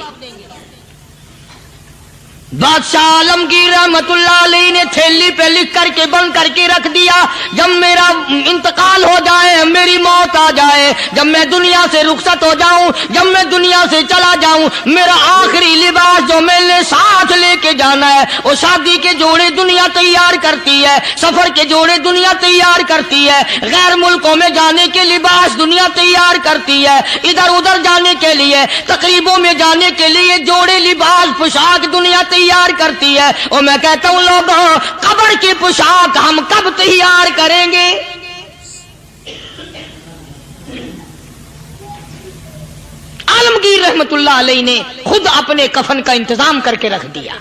बादशाह आलमगीर रहमतुल्लाह अलैह ने थैली पे लिख करके बंद करके रख दिया, जब मेरा इंतकाल हो जाए, मेरी मौत आ जाए, जब मैं दुनिया से रुखसत हो जाऊं, जब मैं दुनिया से चला जाऊं, मेरा आखिरी लिबास जो मैंने साथ लेके जाना है, वो शादी के जोड़े दुनिया तैयार करती है, सफर के जोड़े दुनिया तैयार करती है, गैर मुल्कों में जाने के लिबास दुनिया तैयार करती है, इधर उधर जाने के लिए, तकरीबों में जाने के लिए जोड़े लिबास पोशाक दुनिया तैयार करती है। और मैं कहता हूं लोगों, कब्र की पोशाक हम कब तैयार करेंगे? आलमगीर रहमतुल्लाह अलैह ने खुद अपने कफन का इंतजाम करके रख दिया।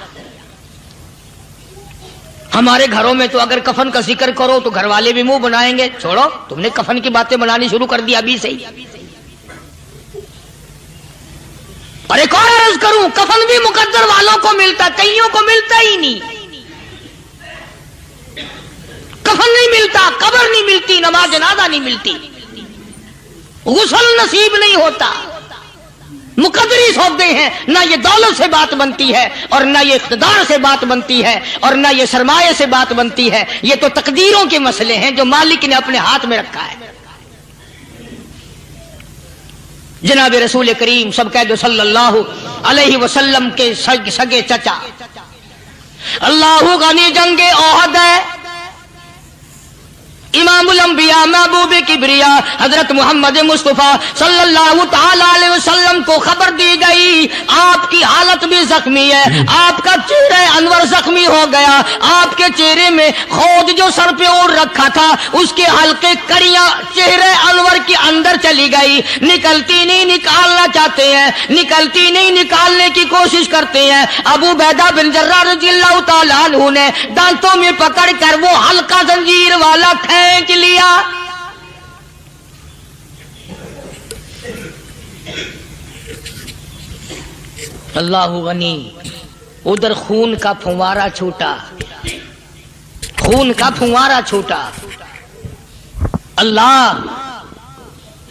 हमारे घरों में तो अगर कफन का जिक्र करो तो घर वाले भी मुंह बनाएंगे, छोड़ो तुमने कफन की बातें बनानी शुरू कर दी अभी से ही। और एक और अर्ज करूं, कफन भी मुकद्दर वालों को मिलता, कईयों को मिलता ही नहीं। कफन नहीं मिलता, कब्र नहीं मिलती, नमाज जनाजा नहीं मिलती, गुस्ल नसीब नहीं होता। मुकद्दरी सौदे हैं, ना ये दौलत से बात बनती है और ना ये इख्तिदार से बात बनती है और ना ये सरमाए से बात बनती है। ये तो तकदीरों के मसले हैं जो मालिक ने अपने हाथ में रखा है। जनाब रसूल करीम सब कह दो सल्लल्लाहु अलैहि वसल्लम के सगे चचा अल्लाहु गनी जंगे ओहद है, इमामुल अंबिया महबूब किबरिया हजरत मोहम्मद मुस्तफा सल्लल्लाहु ताला अलैहि वसल्लम को खबर दी गई, आपकी हालत भी जख्मी है, आपका चेहरा अनवर जख्मी हो गया, आपके चेहरे में खोद जो सर पे ओढ़ रखा था उसके हल्के कड़ियां चेहरे अनवर के अंदर चली गई, निकलती नहीं, निकालना चाहते हैं, निकलती नहीं, निकालने की कोशिश करते हैं। अबू बैदा बिन जर्राह रज़ियल्लाहु ताला अन्हु ने दांतों में पकड़ कर वो हल्का जंजीर वाला खींच लिया। अल्लाहु गनी, उधर खून का फुवारा छूटा, खून का फुवारा छूटा। अल्लाह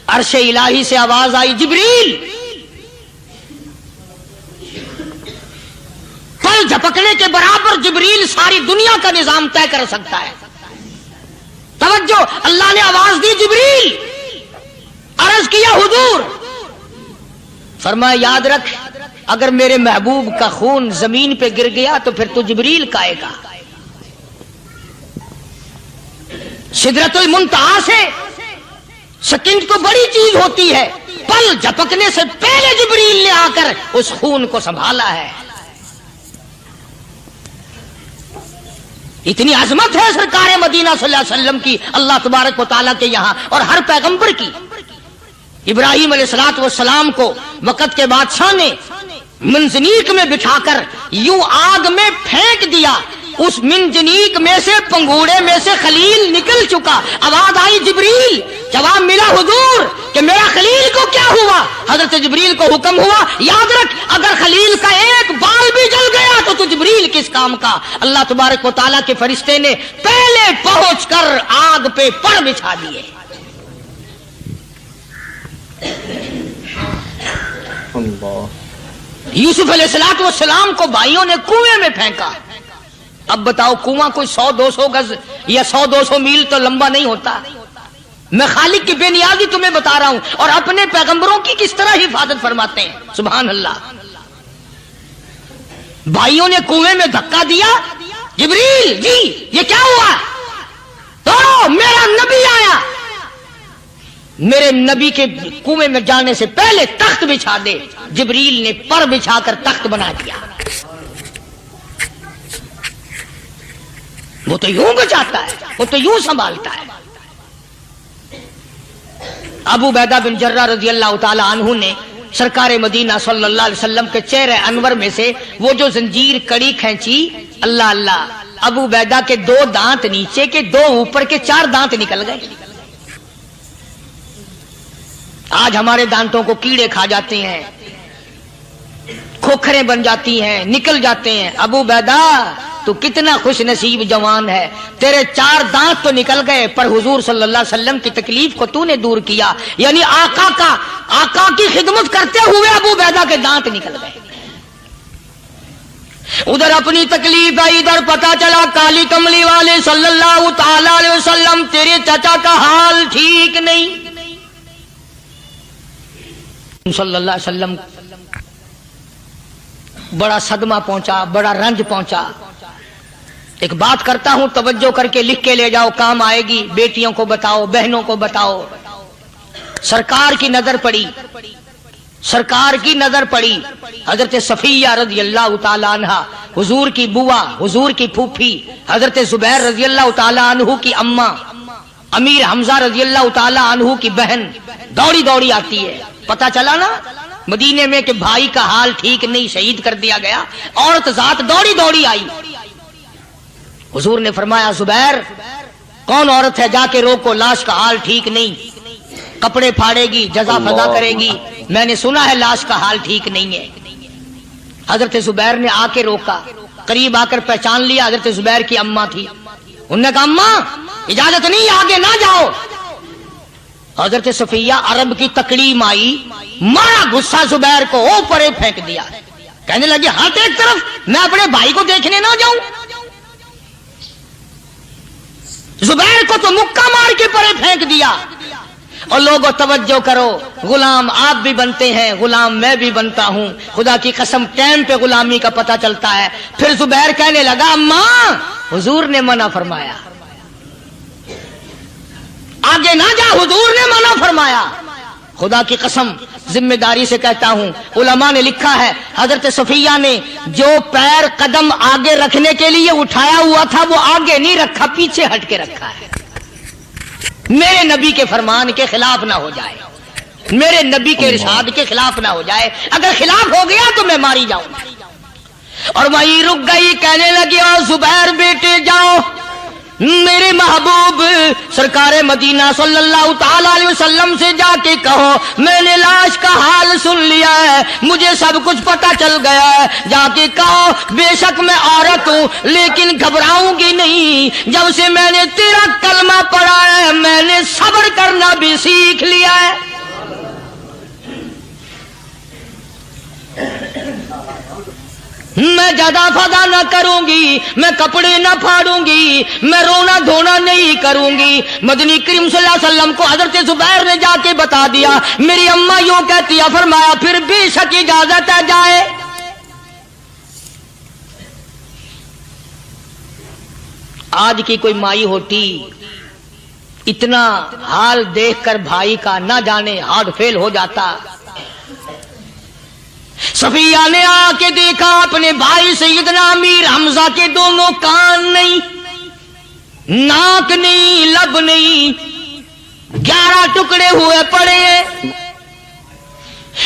अर्श इलाही से आवाज आई, जिब्रील। पल झपकने के बराबर जिब्रील सारी दुनिया का निजाम तय कर सकता है। तवज्जो, अल्लाह ने आवाज दी, जिब्रील। अर्ज किया, हुजूर। फरमाया, याद रख, अगर मेरे महबूब का खून जमीन पे गिर गया तो फिर तो जिब्रील का आएगा। सिदरतुल मुंतहा से सेकंड तो बड़ी चीज होती है, पल झपकने से पहले जिब्रील ने आकर उस खून को संभाला है। इतनी अजमत है सरकार मदीना सल्लल्लाहु अलैहि वसल्लम की अल्लाह तबारक व तआला के यहां और हर पैगंबर की। इब्राहिम अलैहिस्सलातु वस्सलाम को वक़्त के बादशाह ने मंजनीक में बिठाकर यूं आग में फेंक दिया, उस मिंजनीक में से, पंगूड़े में से खलील निकल चुका। आवाज आई, जिब्रील। जवाब मिला, हुजूर, कि मेरा खलील को क्या हुआ? हजरत जिब्रील को हुक्म हुआ, याद रख, अगर खलील का एक बाल भी जल गया तो तू जिब्रील किस काम का? अल्लाह तबारक व तआला के फरिश्ते ने पहले पहुंचकर आग पे पर बिछा दिए। यूसुफ अलैहिस्सलाम को भाइयों ने कुएं में फेंका। अब बताओ, कुआं कोई 100-200 गज या 100-200 मील तो लंबा नहीं होता। मैं खालिक की बेनियाजी तुम्हें बता रहा हूं और अपने पैगंबरों की किस तरह हिफाजत फरमाते हैं। सुभान अल्लाह। भाइयों ने कुएं में धक्का दिया, जिब्रील जी ये क्या हुआ? तो मेरा नबी आया, मेरे नबी के कुएं में जाने से पहले तख्त बिछा दे। जिब्रील ने पर बिछाकर तख्त बना दिया। वो तो यूं बचाता है, वो तो यूं संभालता है। अबू बैदा बिन जर्राह रज़ियल्लाहु ताला अन्हु ने सरकार मदीना सल्लल्लाहु अलैहि वसल्लम के चेहरे अनवर में से वो जो जंजीर कड़ी खींची, अल्लाह अल्लाह, अबू बैदा के 2 दांत नीचे के, 2 ऊपर के, 4 दांत निकल गए। आज हमारे दांतों को कीड़े खा जाते हैं, खोखरें बन जाती हैं, निकल जाते हैं। अबू बैदा तू कितना खुश नसीब जवान है, तेरे 4 दांत तो निकल गए पर हुजूर सल्लल्लाहु अलैहि वसल्लम की तकलीफ को तूने दूर किया। यानी आका की खिदमत करते हुए अबू बैदा के दांत निकल गए। उधर अपनी तकलीफ है, इधर पता चला काली कमली वाले सल्लल्लाहु ताला अलैहि वसल्लम तेरे चाचा का हाल ठीक नहीं। सल्लल्लाहु अलैहि वसल्लम बड़ा सदमा पहुंचा, बड़ा रंज पहुंचा। एक बात करता हूं, तवज्जो करके लिख के ले जाओ, काम आएगी। बेटियों को बताओ, बहनों को बताओ। सरकार की नजर पड़ी, सरकार की नजर पड़ी। हजरत सफिया रजी अल्लाह ताला अन्हा, हुजूर की बुआ, हुजूर की फूफी, हजरत जुबैर रजी अल्लाह ताला अन्हु की अम्मा, अमीर हमजा रजी अल्लाह ताला अन्हु की बहन दौड़ी दौड़ी आती है। पता चला ना मदीने में कि भाई का हाल ठीक नहीं, शहीद कर दिया गया। औरत जात दौड़ी दौड़ी आई। हुजूर ने फरमाया, जुबैर कौन औरत है, जाके रोको, लाश का हाल ठीक नहीं, कपड़े फाड़ेगी, जजा फजा करेगी। मैंने सुना है लाश का हाल ठीक नहीं है। हजरत जुबैर ने आके रोका, करीब आकर पहचान लिया, हजरत जुबैर की अम्मा थी। उन्होंने कहा, अम्मा इजाजत नहीं, आगे ना जाओ। हजरत सफिया अरब की तकलीम आई, मारा गुस्सा जुबैर को, ओ परे फेंक दिया। कहने लगी, हाथ एक तरफ, मैं अपने भाई को देखने ना जाऊं। जुबैर को तो मुक्का मार के परे फेंक दिया। और लोगों तवज्जो करो, गुलाम आप भी बनते हैं, गुलाम मैं भी बनता हूं। खुदा की कसम टाइम पे गुलामी का पता चलता है। फिर जुबैर कहने लगा, अम्मा हुजूर ने मना फरमाया, आगे ना जा, हुजूर ने मना फरमाया। खुदा की कसम जिम्मेदारी से कहता हूं, उलमा ने लिखा है, हजरत सफिया ने जो पैर कदम आगे रखने के लिए उठाया हुआ था वो आगे नहीं रखा, पीछे हट के रखा है। मेरे नबी के फरमान के खिलाफ ना हो जाए, मेरे नबी के इरशाद के खिलाफ ना हो जाए। अगर खिलाफ हो गया तो मैं मारी जाऊं। और वहीं रुक गई, कहने लगी, और जुबैर बेटे जाओ, मेरे महबूब सरकार मदीना सल्लल्लाहु ताला अलैहि वसल्लम से जाके कहो मैंने लाश का हाल सुन लिया है, मुझे सब कुछ पता चल गया है। जाके कहो बेशक मैं औरत हूं लेकिन घबराऊंगी नहीं। जब से मैंने तेरा कलमा पढ़ा है मैंने सब्र करना भी सीख लिया है। मैं ज्यादा फदा न करूंगी, मैं कपड़े न फाड़ूंगी, मैं रोना धोना नहीं करूंगी। मदनी करीम सल्लल्लाहु अलैहि वसल्लम को हजरत जुबैर ने जाके बता दिया, मेरी अम्मा यूं कहती है। फरमाया फिर बेशक इजाजत है, जाए। आज की कोई माई होती इतना हाल देखकर भाई का ना जाने हार्ट फेल हो जाता। सफिया ने आके देखा अपने भाई सैयदना अमीर हमजा के दोनों कान नहीं, नाक नहीं, लब नहीं, 11 टुकड़े हुए पड़े।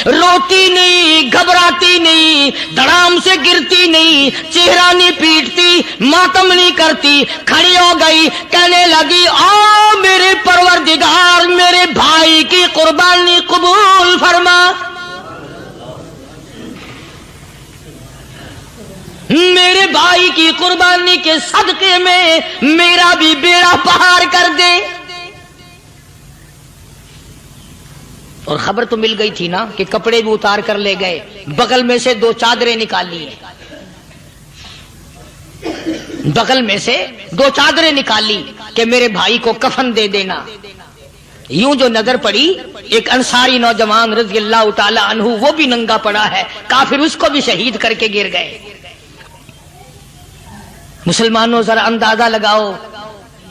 रोती नहीं, घबराती नहीं, धड़ाम से गिरती नहीं, चेहरा नहीं पीटती, मातम नहीं करती, खड़ी हो गई। कहने लगी, ओ मेरे परवरदिगार मेरे भाई की कुर्बानी कबूल फरमा, मेरे भाई की कुर्बानी के सदके में मेरा भी बेड़ा पार कर दे। और खबर तो मिल गई थी ना कि कपड़े भी उतार कर ले गए, बगल में से 2 चादरें निकाली, बगल में से 2 चादरें निकाली कि मेरे भाई को कफन दे देना। यूं जो नजर पड़ी एक अंसारी नौजवान रज़ी अल्लाह ताला अन्हु, वो भी नंगा पड़ा है, काफिर उसको भी शहीद करके गिर गए। मुसलमानों जरा अंदाजा लगाओ,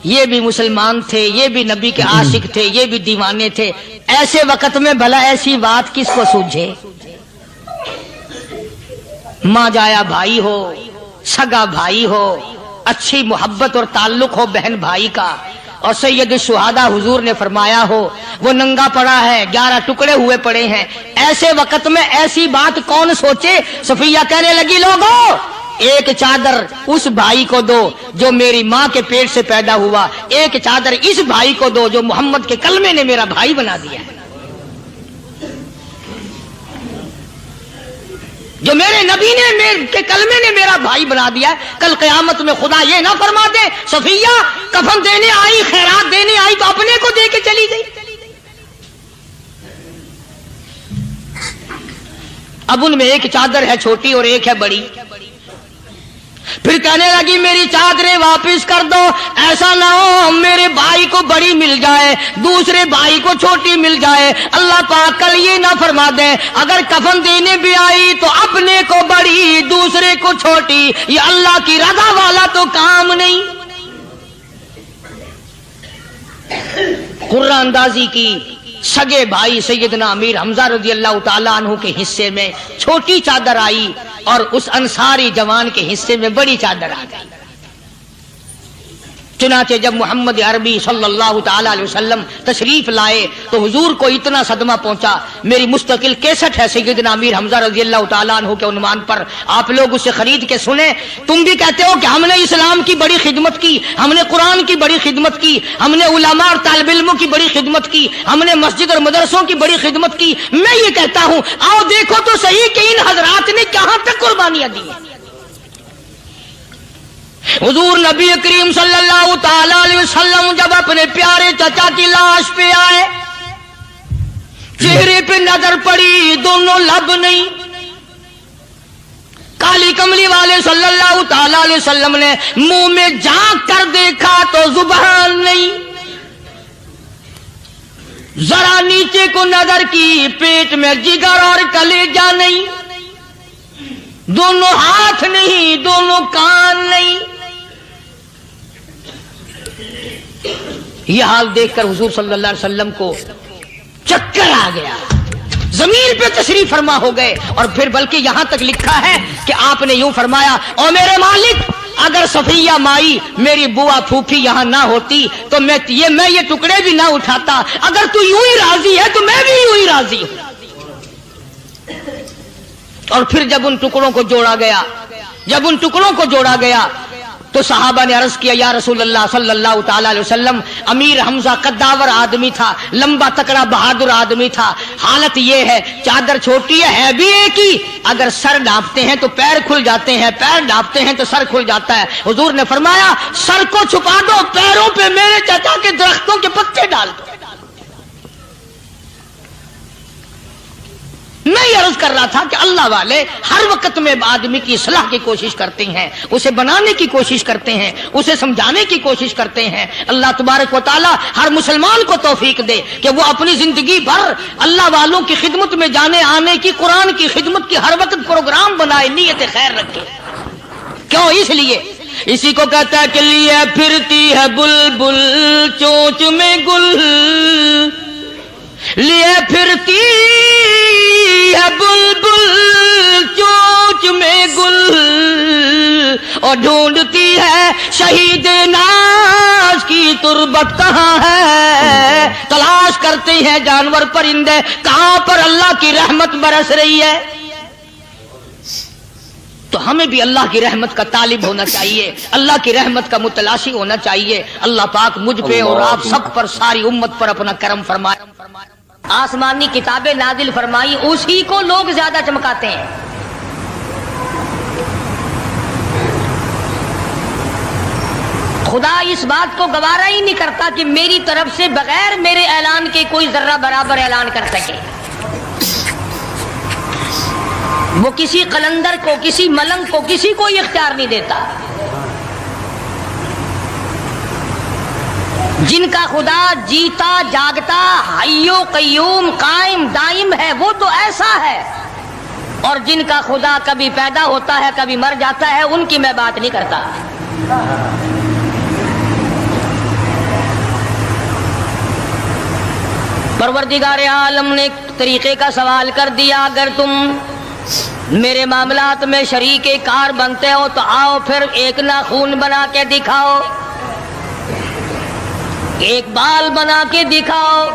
ये भी मुसलमान थे, ये भी नबी के आशिक थे, ये भी दीवाने थे। ऐसे वक्त में भला ऐसी बात किसको सूझे? मां जाया भाई हो, सगा भाई हो, अच्छी मोहब्बत और ताल्लुक हो बहन भाई का, और सैयद शुहादा हुजूर ने फरमाया हो वो नंगा पड़ा है, 11 टुकड़े हुए पड़े हैं। ऐसे वक्त में ऐसी बात कौन सोचे? सफिया कहने लगी, लोगों एक चादर उस भाई को दो जो मेरी मां के पेट से पैदा हुआ, एक चादर इस भाई को दो जो मोहम्मद के कलमे ने मेरा भाई बना दिया है, जो मेरे नबी ने मेरे के कलमे ने मेरा भाई बना दिया। कल क़यामत में खुदा ये ना फरमा दे सफिया कफन देने आई, खैरात देने आई तो अपने को दे के चली गई। अब उनमें एक चादर है छोटी और एक है बड़ी। फिर कहने लगी मेरी चादरें वापस कर दो, ऐसा ना हो मेरे भाई को बड़ी मिल जाए, दूसरे भाई को छोटी मिल जाए, अल्लाह पाक कल ये ना फरमा दे अगर कफन देने भी आई तो अपने को बड़ी दूसरे को छोटी, ये अल्लाह की रजा वाला तो काम नहीं। कुर्रा अंदाजी की सगे भाई सैयदना अमीर हमजा रजी अल्लाह ताला अन्हु के हिस्से में छोटी चादर आई और उस अंसारी जवान के हिस्से में बड़ी चादर आ गई। चुनाचे जब मोहम्मद अरबी सल्लल्लाहु ताला अलैहि वसल्लम तशरीफ लाए तो हुजूर को इतना सदमा पहुंचा। मेरी मुस्तकिल कैसेट है सैयदना अमीर हमजा रजी अल्लाह ताला अन्हु के उन्वान पर, आप लोग उसे खरीद के सुने। तुम भी कहते हो कि हमने इस्लाम की बड़ी खिदमत की, हमने कुरान की बड़ी खिदमत की, हमने उलमा और तालिब इल्मों की बड़ी खिदमत की, हमने मस्जिद और मदरसों की बड़ी खिदमत की। मैं ये कहता हूं आओ देखो तो सही कि इन हजरात ने कहां तक कुर्बानियां दी हैं। हुजूर नबी करीम सल्लल्लाहु ताला अलैहि वसल्लम जब अपने प्यारे चचा की लाश पे आए, चेहरे पे नजर पड़ी, दोनों लब नहीं। काली कमली वाले सल्लल्लाहु ताला अलैहि वसल्लम ने मुंह में झांक कर देखा तो जुबान नहीं, जरा नीचे को नजर की, पेट में जिगर और कलेजा नहीं, दोनों हाथ नहीं, दोनों कान नहीं। यह हाल देखकर हुजूर सल्लल्लाहु अलैहि वसल्लम को चक्कर आ गया, जमीन पे तशरीफ फरमा हो गए। और फिर बल्कि यहां तक लिखा है कि आपने यूं फरमाया, ओ मेरे मालिक अगर सफिया माई मेरी बुआ फूफी यहां ना होती तो मैं ये टुकड़े भी ना उठाता, अगर तू यूं ही राजी है तो मैं भी यूं ही राजी हूं। और फिर जब उन टुकड़ों को जोड़ा गया तो सहाबा ने अर्ज किया, या रसूल अल्लाह सल्लल्लाहु ताला अलैहि वसल्लम, अमीर हमजा कद्दावर आदमी था, लंबा तकड़ा बहादुर आदमी था, हालत ये है चादर छोटी है भी एक ही, अगर सर ढांपते हैं तो पैर खुल जाते हैं, पैर ढांपते हैं तो सर खुल जाता है। हुजूर ने फरमाया सर को छुपा दो, पैरों पे मेरे चाचा के दरख्तों के पत्ते डाल दो। मैं ये अर्ज कर रहा था कि अल्लाह वाले हर वक्त में आदमी की इस्लाह की कोशिश करते हैं, उसे बनाने की कोशिश करते हैं, उसे समझाने की कोशिश करते हैं। अल्लाह तबारक व तआला हर मुसलमान को तौफीक दे कि वो अपनी जिंदगी भर अल्लाह वालों की खिदमत में जाने आने की, कुरान की खिदमत की हर वक्त प्रोग्राम बनाए, नीयत खैर रखे। क्यों? इसलिए इसी को कहता है कि लिए फिरती है बुलबुल चोंच में गुल, लिए फिरती है बुलबुल चोंच में गुल, और ढूंढती है शहीद नाज की तुरबत कहाँ है। तलाश करते हैं जानवर परिंदे कहां पर अल्लाह की रहमत बरस रही है। तो हमें भी अल्लाह की रहमत का तालिब होना चाहिए, अल्लाह की रहमत का मुतलाशी होना चाहिए। अल्लाह पाक मुझ पे और आप सब पर, सारी उम्मत पर अपना करम फरमाए। आसमानी किताबें नाजिल फरमाई, उसी को लोग ज्यादा चमकाते हैं। खुदा इस बात को गवारा ही नहीं करता कि मेरी तरफ से बगैर मेरे ऐलान के कोई जर्रा बराबर ऐलान कर सके। वो किसी कलंदर को, किसी मलंग को, किसी को इख्तियार नहीं देता। जिनका खुदा जीता जागता हय्यो कय्यूम कायम दाइम है वो तो ऐसा है, और जिनका खुदा कभी पैदा होता है कभी मर जाता है उनकी मैं बात नहीं करता। परवरदिगार आलम ने एक तरीके का सवाल कर दिया, अगर तुम मेरे मामलात में शरीके कार बनते हो तो आओ फिर एक नाखून बना के दिखाओ, एक बाल बना के दिखाओ,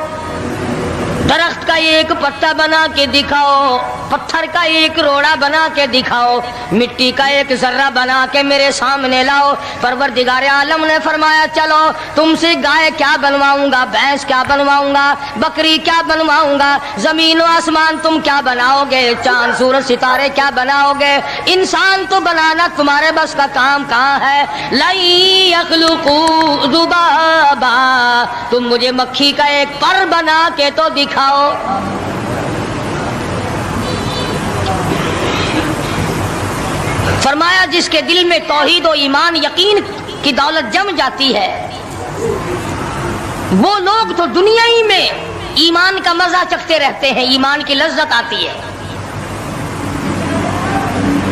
दरख्त का एक पत्ता बना के दिखाओ, पत्थर का एक रोड़ा बना के दिखाओ, मिट्टी का एक जर्रा बना के मेरे सामने लाओ। परवरदिगार आलम ने फरमाया चलो तुमसे गाय क्या बनवाऊंगा, भैंस क्या बनवाऊंगा, बकरी क्या बनवाऊंगा, जमीन व आसमान तुम क्या बनाओगे, चांद सूरज सितारे क्या बनाओगे, इंसान तो बनाना तुम्हारे बस का काम कहाँ है। लाई यखलुकू दुबाबा, तुम मुझे मक्खी का एक पर बना के तो दिखाओ। فرمایا جس کے دل میں توحید و ایمان یقین کی دولت جم جاتی ہے وہ لوگ تو دنیا ہی میں ایمان کا مزہ چکھتے رہتے ہیں، ایمان کی لذت آتی ہے۔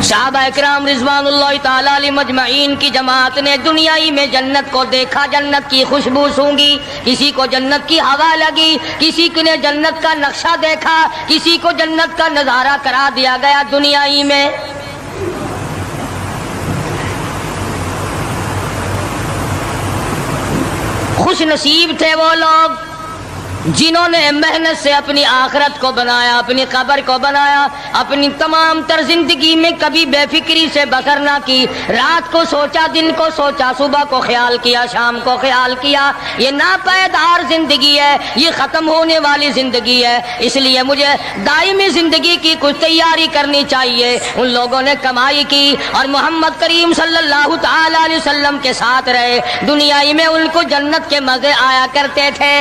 صحابہ اکرام رضوان اللہ تعالی علیہم مجمعین کی جماعت نے دنیا ہی میں جنت کو دیکھا، جنت کی خوشبو سونگھی، کسی کو جنت کی ہوا لگی، کسی نے جنت کا نقشہ دیکھا، کسی کو جنت کا نظارہ کرا دیا گیا دنیا ہی میں۔ خوش نصیب تھے وہ لوگ جنہوں نے محنت سے اپنی آخرت کو بنایا، اپنی قبر کو بنایا، اپنی تمام تر زندگی میں کبھی بے فکری سے بسر نہ کی، رات کو سوچا، دن کو سوچا، صبح کو خیال کیا، شام کو خیال کیا۔ یہ ناپائیدار زندگی ہے، یہ ختم ہونے والی زندگی ہے، اس لیے مجھے دائمی زندگی کی کچھ تیاری کرنی چاہیے۔ ان لوگوں نے کمائی کی اور محمد کریم صلی اللہ تعالی علیہ وسلم کے ساتھ رہے، دنیا ہی میں ان کو جنت کے مزے آیا کرتے تھے۔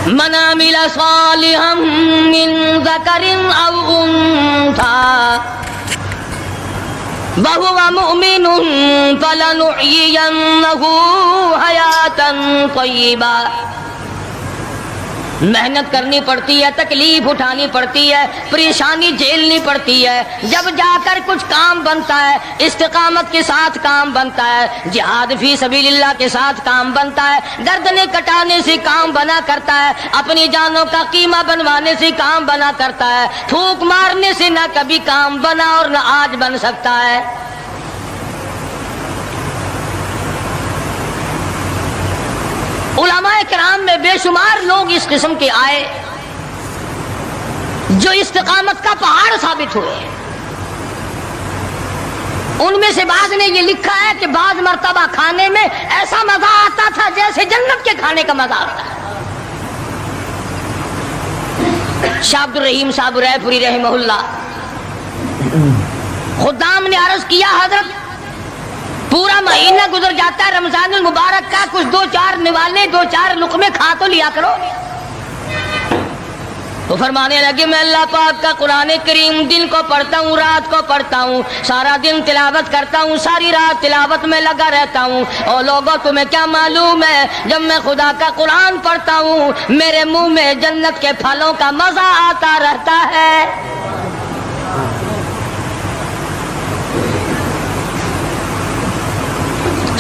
من عمل صالحا من ذکر او انثى وهو مؤمن فلنحيينه حیاتا طیبا۔ محنت کرنی پڑتی ہے، تکلیف اٹھانی پڑتی ہے، پریشانی جھیلنی پڑتی ہے، جب جا کر کچھ کام بنتا ہے، استقامت کے ساتھ کام بنتا ہے، جہاد فی سبیل اللہ کے ساتھ کام بنتا ہے، گردنیں کٹانے سے کام بنا کرتا ہے، اپنی جانوں کا قیمہ بنوانے سے کام بنا کرتا ہے، تھوک مارنے سے نہ کبھی کام بنا اور نہ آج بن سکتا ہے۔ علماء کرام میں بے شمار لوگ اس قسم کے آئے جو استقامت کا پہاڑ ثابت ہوئے۔ ان میں سے بعض نے یہ لکھا ہے کہ بعض مرتبہ کھانے میں ایسا مزہ آتا تھا جیسے جنت کے کھانے کا مزہ آتا ہے۔ شاہ عبد الرحیم صاحب رائے پوری رحمہ اللہ خدام نے عرض کیا حضرت پورا مہینہ گزر جاتا ہے رمضان المبارک کا، کچھ دو چار نوالے، دو چار لقمے کھا تو لیا کرو۔ تو فرمانے لگے میں اللہ پاک کا قرآن کریم دن کو پڑھتا ہوں، رات کو پڑھتا ہوں، سارا دن تلاوت کرتا ہوں، ساری رات تلاوت میں لگا رہتا ہوں، اور لوگوں تمہیں کیا معلوم ہے جب میں خدا کا قرآن پڑھتا ہوں میرے منہ میں جنت کے پھلوں کا مزہ آتا رہتا ہے۔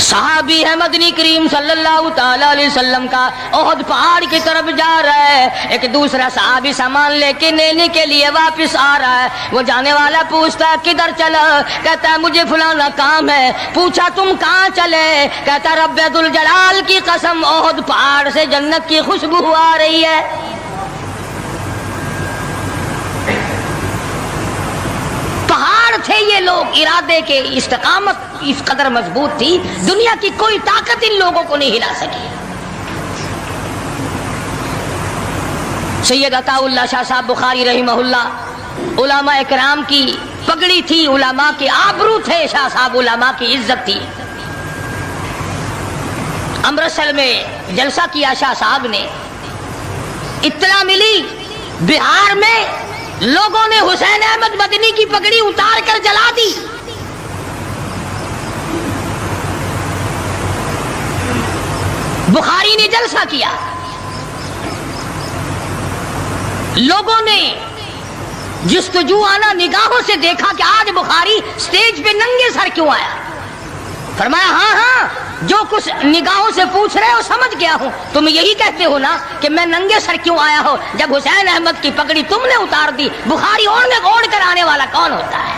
صحابی ہے مدنی کریم صلی اللہ تعالی علیہ وسلم کا، احد پہاڑ کی طرف جا رہا ہے، ایک دوسرا صحابی سامان لے کے لینے کے لیے واپس آ رہا ہے، وہ جانے والا پوچھتا ہے کدھر چلا؟ کہتا ہے مجھے فلانا کام ہے۔ پوچھا تم کہاں چلے؟ کہتا رب ذوالجلال کی قسم احد پہاڑ سے جنت کی خوشبو آ رہی ہے۔ پہاڑ تھے یہ لوگ، ارادے کے، استقامت اس قدر مضبوط تھی، دنیا کی کوئی طاقت ان لوگوں کو نہیں ہلا سکی۔ سید عطا اللہ شاہ صاحب بخاری رحمہ اللہ علماء اکرام کی پگڑی تھی، علماء کے آبرو تھے، شاہ صاحب علماء کی عزت تھی۔ امرتسر میں جلسہ کیا شاہ صاحب نے، اطلاع ملی بہار میں لوگوں نے حسین احمد مدنی کی پگڑی اتار کر جلا دی۔ بخاری نے جلسہ کیا، لوگوں نے جستجو آنا نگاہوں سے دیکھا کہ آج بخاری سٹیج پہ ننگے سر کیوں آیا؟ فرمایا ہاں ہاں جو کچھ نگاہوں سے پوچھ رہے ہو سمجھ گیا ہوں، تم یہی کہتے ہو نا کہ میں ننگے سر کیوں آیا ہو؟ جب حسین احمد کی پگڑی تم نے اتار دی، بخاری اوڑھ کر آنے والا کون ہوتا ہے؟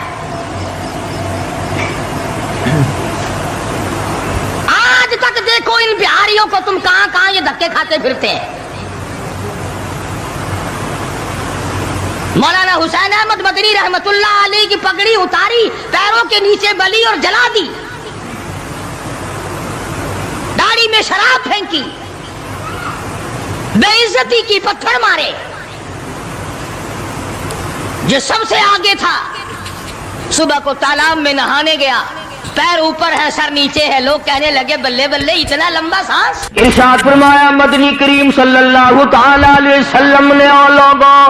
آج تک دیکھو ان بہاریوں کو تم کہاں کہاں یہ دھکے کھاتے پھرتے ہیں۔ مولانا حسین احمد مدنی رحمت اللہ علیہ کی پگڑی اتاری، پیروں کے نیچے بلی اور جلا دی، داڑھی میں شراب پھینکی، بے عزتی کی، پتھر مارے۔ جو سب سے آگے تھا صبح کو تالاب میں نہانے گیا، पैर ऊपर है सर नीचे है। लोग कहने लगे बल्ले बल्ले इतना लंबा सांस। इरशाद फरमाया मदनी करीम सल्लल्लाहु ताला अलैहि वसल्लम ने, ओ लोगों,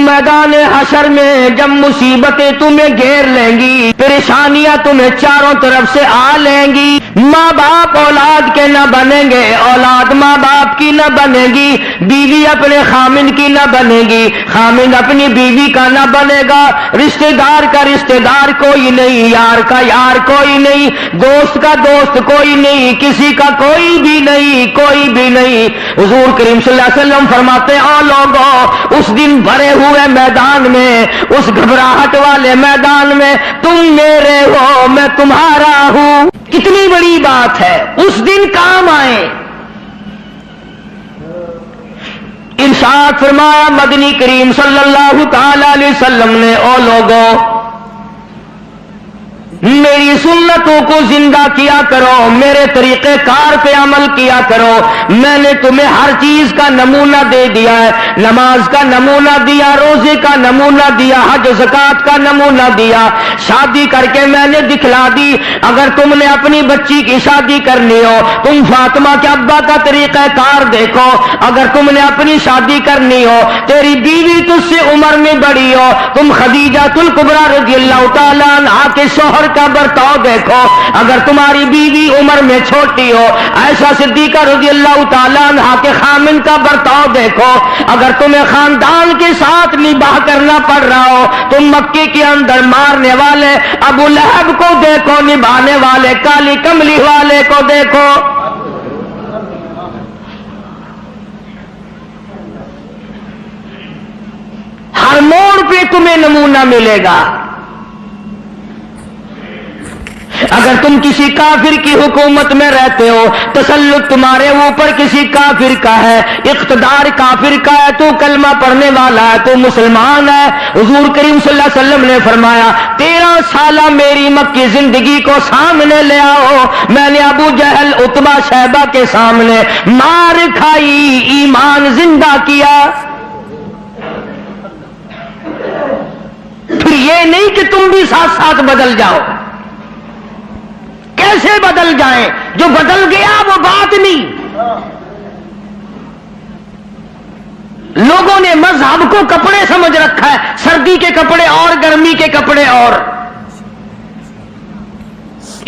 मैदान हशर में जब मुसीबतें तुम्हें घेर लेंगी, परेशानियां तुम्हें चारों तरफ से आ लेंगी, माँ बाप औलाद के न बनेंगे, औलाद माँ बाप की न बनेगी, बीवी अपने खामिन की न बनेगी, खामिन अपनी बीवी का न बनेगा, रिश्तेदार का रिश्तेदार कोई नहीं, यार का यार कोई नहीं, दोस्त का दोस्त कोई नहीं, किसी का कोई भी नहीं, कोई भी नहीं। हुजूर करीम सल्लल्लाहु अलैहि वसल्लम फरमाते हैं, ओ लोगों, उस दिन भरे हुए मैदान में, उस घबराहट वाले मैदान में तुम मेरे हो, मैं तुम्हारा हूं। कितनी बड़ी बात है, उस दिन काम आए। इरशाद फरमाया मदनी करीम सल्लल्लाहु ताला अलैहि वसल्लम ने, ओ लोगों, मेरी सुन्नतों को जिंदा किया करो, मेरे तरीके कार पे अमल किया करो। मैंने तुम्हें हर चीज का नमूना दे दिया है, नमाज का नमूना दिया, रोजे का नमूना दिया, हज ज़कात का नमूना दिया, शादी करके मैंने दिखला दी। अगर तुमने अपनी बच्ची की शादी करनी हो, तुम फातिमा के अब्बा का तरीका कार देखो। अगर तुमने अपनी शादी करनी हो, तेरी बीवी तुझसे उम्र में बड़ी हो, तुम खदीजातुल कुबरा रज़ियल्लाहु ताला अन्हा के शौहर का बर्ताव देखो। अगर तुम्हारी बीवी उम्र में छोटी हो, ऐसा सिद्दीका रज़ियल्लाहु ताला अन्हा के खामिन का बर्ताव देखो। अगर तुम्हें खानदान के साथ निबाह करना पड़ रहा हो, तुम मक्के के अंदर मारने वाले अबू लहब को देखो, निभाने वाले काली कमली वाले को देखो। हर मोड़ पे तुम्हें नमूना मिलेगा। अगर तुम किसी काफिर की हुकूमत में रहते हो, तसल्लुत तुम्हारे ऊपर किसी काफिर का है, इख्तिदार काफिर का है, तू कलमा पढ़ने वाला है, तू मुसलमान है। हुजूर करीम सल्लल्लाहु अलैहि वसल्लम ने फरमाया, 13 साल मेरी मक्की जिंदगी को सामने ले आओ। मैंने अबू जहल, उतबा, शैबा के सामने मार खाई, ईमान जिंदा किया। फिर ये नहीं कि तुम भी साथ साथ बदल जाओ। कैसे बदल जाए? जो बदल गया वो बात नहीं। लोगों ने मजहब को कपड़े समझ रखा है, सर्दी के कपड़े और गर्मी के कपड़े और।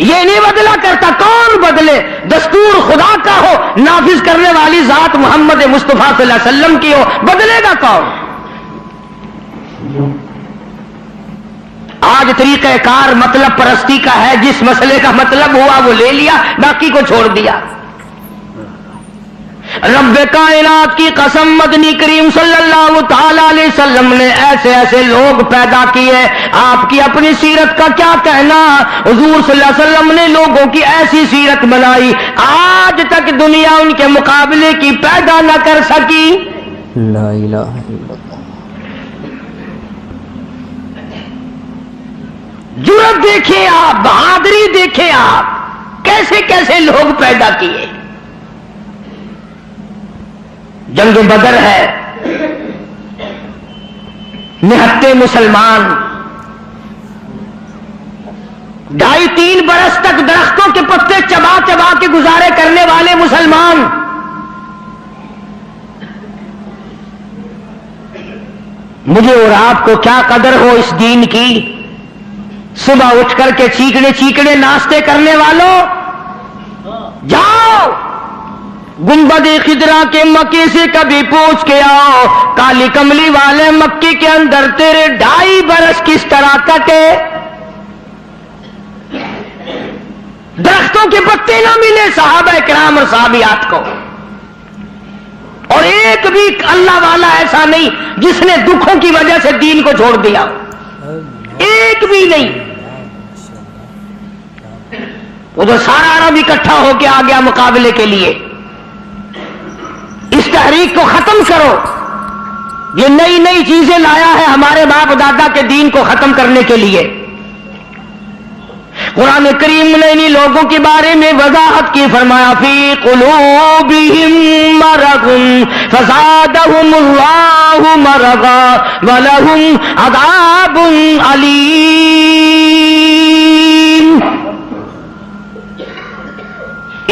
ये नहीं बदला करता। कौन बदले? दस्तूर खुदा का हो, नाफिज करने वाली जात मोहम्मद मुस्तफा सल्लल्लाहु अलैहि वसल्लम की हो, बदलेगा कौन? आज तरीक़ेकार मतलब परस्ती का है, जिस मसले का मतलब हुआ वो ले लिया, बाकी को छोड़ दिया। रब्बे कायनात की कसम, मदनी करीम सल्लल्लाहु ताला अलैहि वसल्लम ने ऐसे ऐसे लोग पैदा किए। आपकी अपनी सीरत का क्या कहना? हुजूर सल्लल्लाहु अलैहि वसल्लम ने लोगों की ऐसी सीरत बनाई, आज तक दुनिया उनके मुकाबले की पैदा न कर सकी। ला इलाहा इल्लल्लाह। जुर्रत देखिए आप, बहादुरी देखिए आप, कैसे कैसे लोग पैदा किए। जंग बदर है, निहत्ते मुसलमान 2.5-3 बरस तक दरख्तों के पत्ते चबा चबा के गुजारे करने वाले मुसलमान। मुझे और आपको क्या कदर हो इस दीन की। सुबह उठ करके चीकने चीकने नाश्ते करने वालों, जाओ गुंबद-ए खिदरा के मक्के से कभी पूछ के आओ, काली कमली वाले मक्के के अंदर तेरे 2.5 बरस किस तरह कटे। दरख्तों के पत्ते ना मिले सहाबा किराम और साहबियात को, और एक भी अल्लाह वाला ऐसा नहीं जिसने दुखों की वजह से दीन को छोड़ दिया, एक भी नहीं। वो तो सारा अरब इकट्ठा होके आ गया मुकाबले के लिए। इस तहरीक को खत्म करो। ये नई नई चीजें लाया है हमारे बाप दादा के दीन को खत्म करने के लिए। कुरान करीम ने इन्हीं लोगों के बारे में वजाहत की, फरमाया फी कुलूबिहिम मरदुन फज़ादहुमुल्लाहु मरदा वलहुम अज़ाबुन अलीम।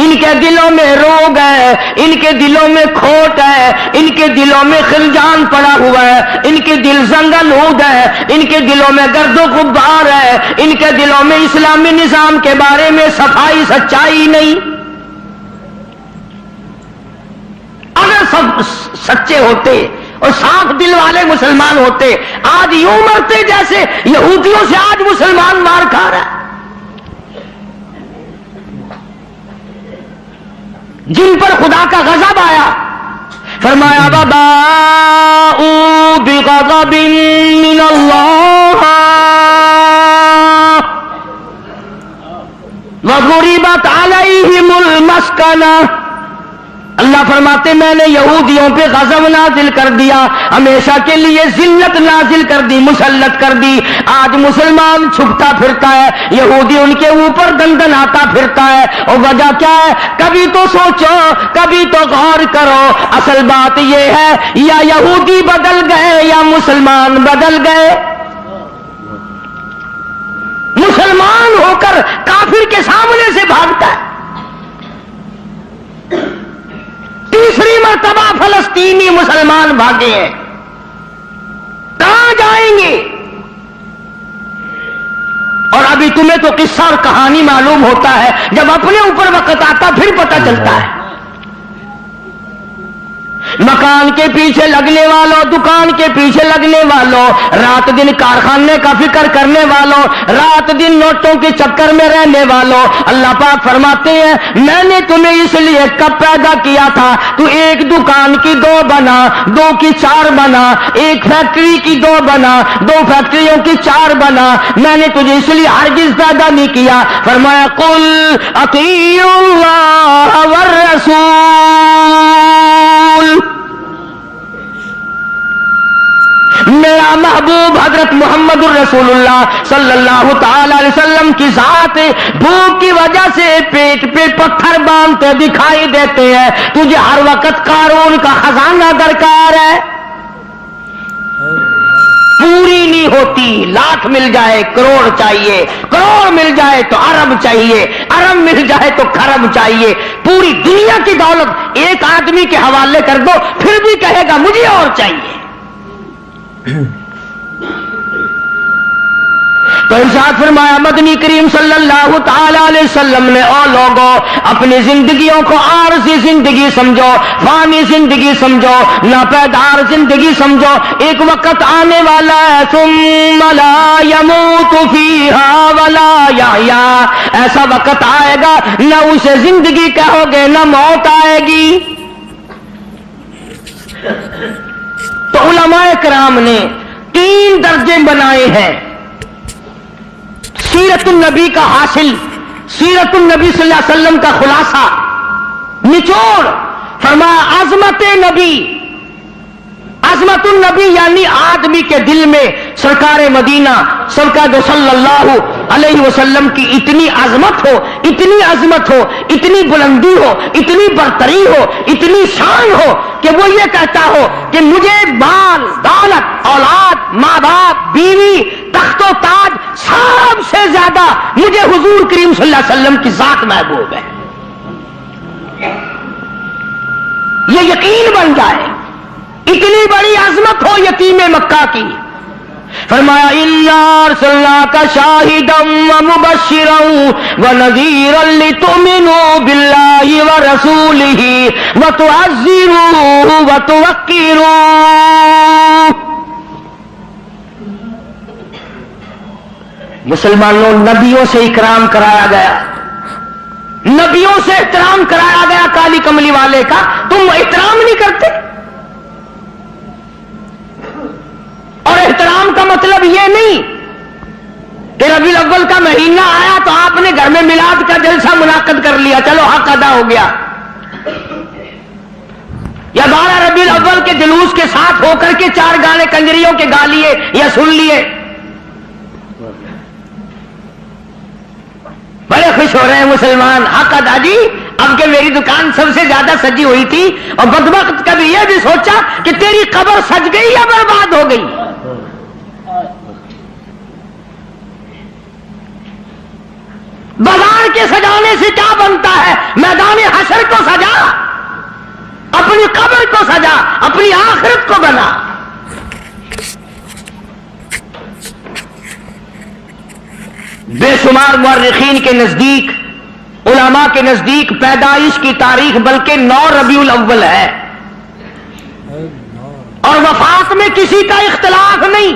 इनके दिलों में रोग है, इनके दिलों में खोट है, इनके दिलों में खिलजान पड़ा हुआ है, इनके दिल जंगलूद है, इनके दिलों में गर्दो गुब्बार है, इनके दिलों में इस्लामी निजाम के बारे में सफाई सच्चाई नहीं। अगर सब सच्चे होते और साफ दिल वाले मुसलमान होते, आज यूं मरते जैसे यहूदियों से आज मुसलमान मार खा रहा है, जिन पर खुदा का गजब आया। फरमाया वबाऊ बिगज़बिन मिनल्लाह वग़ुरिबत अलैहिमुल मस्कना। अल्लाह फरमाते मैंने यहूदियों पे गजब नाजिल कर दिया, हमेशा के लिए जिल्लत नाजिल कर दी, मुसल्लत कर दी। आज मुसलमान छुपता फिरता है, यहूदी उनके ऊपर दंदनाता फिरता है। और वजह क्या है? कभी तो सोचो, कभी तो गौर करो। असल बात यह है या यहूदी बदल गए या मुसलमान बदल गए। मुसलमान होकर काफिर के सामने से भागता है। तीसरी मर्तबा फलस्तीनी मुसलमान भागे हैं, कहां जाएंगे? और अभी तुम्हें तो किस्सा और कहानी मालूम होता है, जब अपने ऊपर वक्त आता फिर पता चलता है। मकान के पीछे लगने वालों, दुकान के पीछे लगने वालों, रात दिन कारखाने का फिक्र करने वालों, रात दिन नोटों के चक्कर में रहने वालों, अल्लाह पाक फरमाते हैं मैंने तुम्हें इसलिए कब पैदा किया था, तू एक दुकान की दो बना, दो की चार बना, एक फैक्ट्री की दो बना, दो फैक्ट्रियों की चार बना। मैंने तुझे इसलिए हरगिज़ पैदा नहीं किया। फरमाया कुल अतीउल्लाह वर रसूल। मेरा महबूब हजरत मोहम्मद रसूलुल्लाह सल्लल्लाहु ताला अलैहि वसल्लम की जात भूख की वजह से पेट पे पत्थर बांधते दिखाई देते हैं। तुझे हर वक्त कारून का खजाना दरकार है, पूरी नहीं होती। लाख मिल जाए करोड़ चाहिए, करोड़ मिल जाए तो अरब चाहिए, अरब मिल जाए तो खरब चाहिए। पूरी दुनिया की दौलत एक आदमी के हवाले कर दो फिर भी कहेगा मुझे और चाहिए। तो इरशाद फरमाया मदनी करीम सल्लल्लाहु ताला अलैहि वसल्लम ने, ओ लोगों अपनी जिंदगियों को आरज़ी जिंदगी समझो, फानी जिंदगी समझो, नापैदार जिंदगी समझो। एक वक्त आने वाला है सुम्मा ला यमूतु फीहा वला यहया। ऐसा वक्त आएगा न उसे जिंदगी कहोगे न मौत आएगी। तो उलमाए कराम ने 3 दर्जे बनाए हैं सीरतुन नबी का हासिल, सीरतुन नबी सल्लल्लाहु अलैहि वसल्लम का खुलासा, निचोड़। फरमाया अजमत नबी, अजमतुन नबी यानी आदमी के दिल में सरकार मदीना सरकार सल्लल्लाहु अलैहि वसल्लम की इतनी अजमत हो, इतनी अजमत हो, इतनी बुलंदी हो, इतनी बरतरी हो, इतनी शान हो कि वो ये कहता हो कि मुझे बाल दौलत औलाद माँ बाप बीवी तख्तो ताज सबसे ज्यादा मुझे हुजूर करीम सल्लल्लाहु अलैहि वसल्लम की जात महबूब है। ये यकीन बन जाए, इतनी बड़ी अजमत हो यतीम मक्का की। फरमाया इन्ना अरसलनाका शाहिदम व मुबश्शिरन व नज़ीरन लितुमिनु बिल्लाहि व रसूलिही व तुअज़्ज़िरूहु व तुवक्किरू। मुसलमानों नबियों से इकराम कराया गया, नबियों से एहतराम कराया गया काली कमली वाले का। तुम एहतराम नहीं करते। और एहतराम का मतलब ये नहीं कि रबीउल अव्वल का महीना आया तो आपने घर में मिलाद का जलसा मुनाकद कर लिया, चलो हक अदा हो गया, या 12 रबीउल अव्वल के जुलूस के साथ होकर के 4 गाने कंजरियों के गा लिए या सुन लिए। बड़े खुश हो रहे हैं मुसलमान, हक अदा जी। अब के मेरी दुकान सबसे ज्यादा सजी हुई थी और बदबख्त कभी यह भी सोचा कि तेरी कब्र सज गई या बर्बाद हो गई। बाजार के सजाने से क्या बनता है? मैदान हशर को सजा, अपनी कब्र को सजा, अपनी आखिरत को बना। बेशुमार मुअर्रिखीन के नजदीक, उलमा के नजदीक पैदाइश की तारीख बल्कि 9 रबीउल अव्वल है और वफात में किसी का इख्तिलाफ नहीं।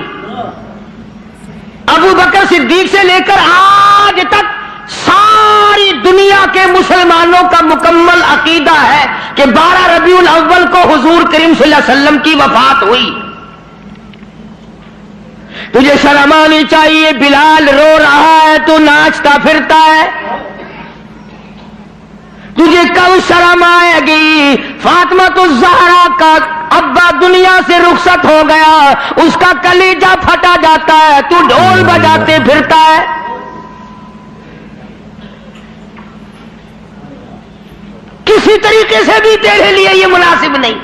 अबू बकर सिद्दीक से लेकर आज तक सारी दुनिया के मुसलमानों का मुकम्मल अकीदा है कि 12 रबीउल अव्वल को हुजूर करीम सल्लल्लाहु अलैहि वसल्लम की वफात हुई। तुझे शर्म आनी चाहिए, बिलाल रो रहा है तू नाचता फिरता है, तुझे कब शर्म आएगी? फातिमा तो ज़हरा का अब्बा दुनिया से रुखसत हो गया, उसका कलेजा फटा जाता है, तू ढोल बजाते फिरता है। किसी तरीके से भी तेरे लिए ये मुनासिब नहीं।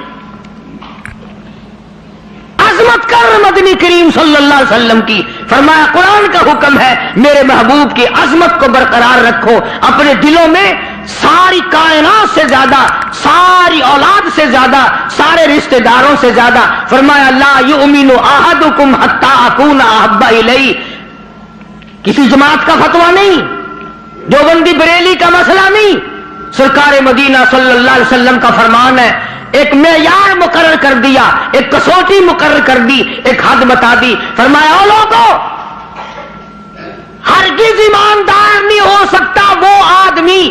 अजमत कर मदनी करीम सल्लल्लाहु अलैहि वसल्लम की। फरमाया कुरान का हुक्म है मेरे महबूब की अजमत को बरकरार रखो अपने दिलों में, सारी कायनात से ज्यादा, सारी औलाद से ज्यादा, सारे रिश्तेदारों से ज्यादा। फरमाया ला युमिनु अहदुकुम हत्ता अकूना अहब्बा इलैहि। किसी जमात का फतवा नहीं, देवबंदी बरेली का मसला नहीं, सरकार मदीना सल्लल्लाहु अलैहि वसल्लम का फरमान है। एक मेयार मुकर्रर कर दिया, एक कसौटी मुकर्रर कर दी, एक हद बता दी। फरमाया ओ लोगों, हरगिज ईमानदार नहीं हो सकता वो आदमी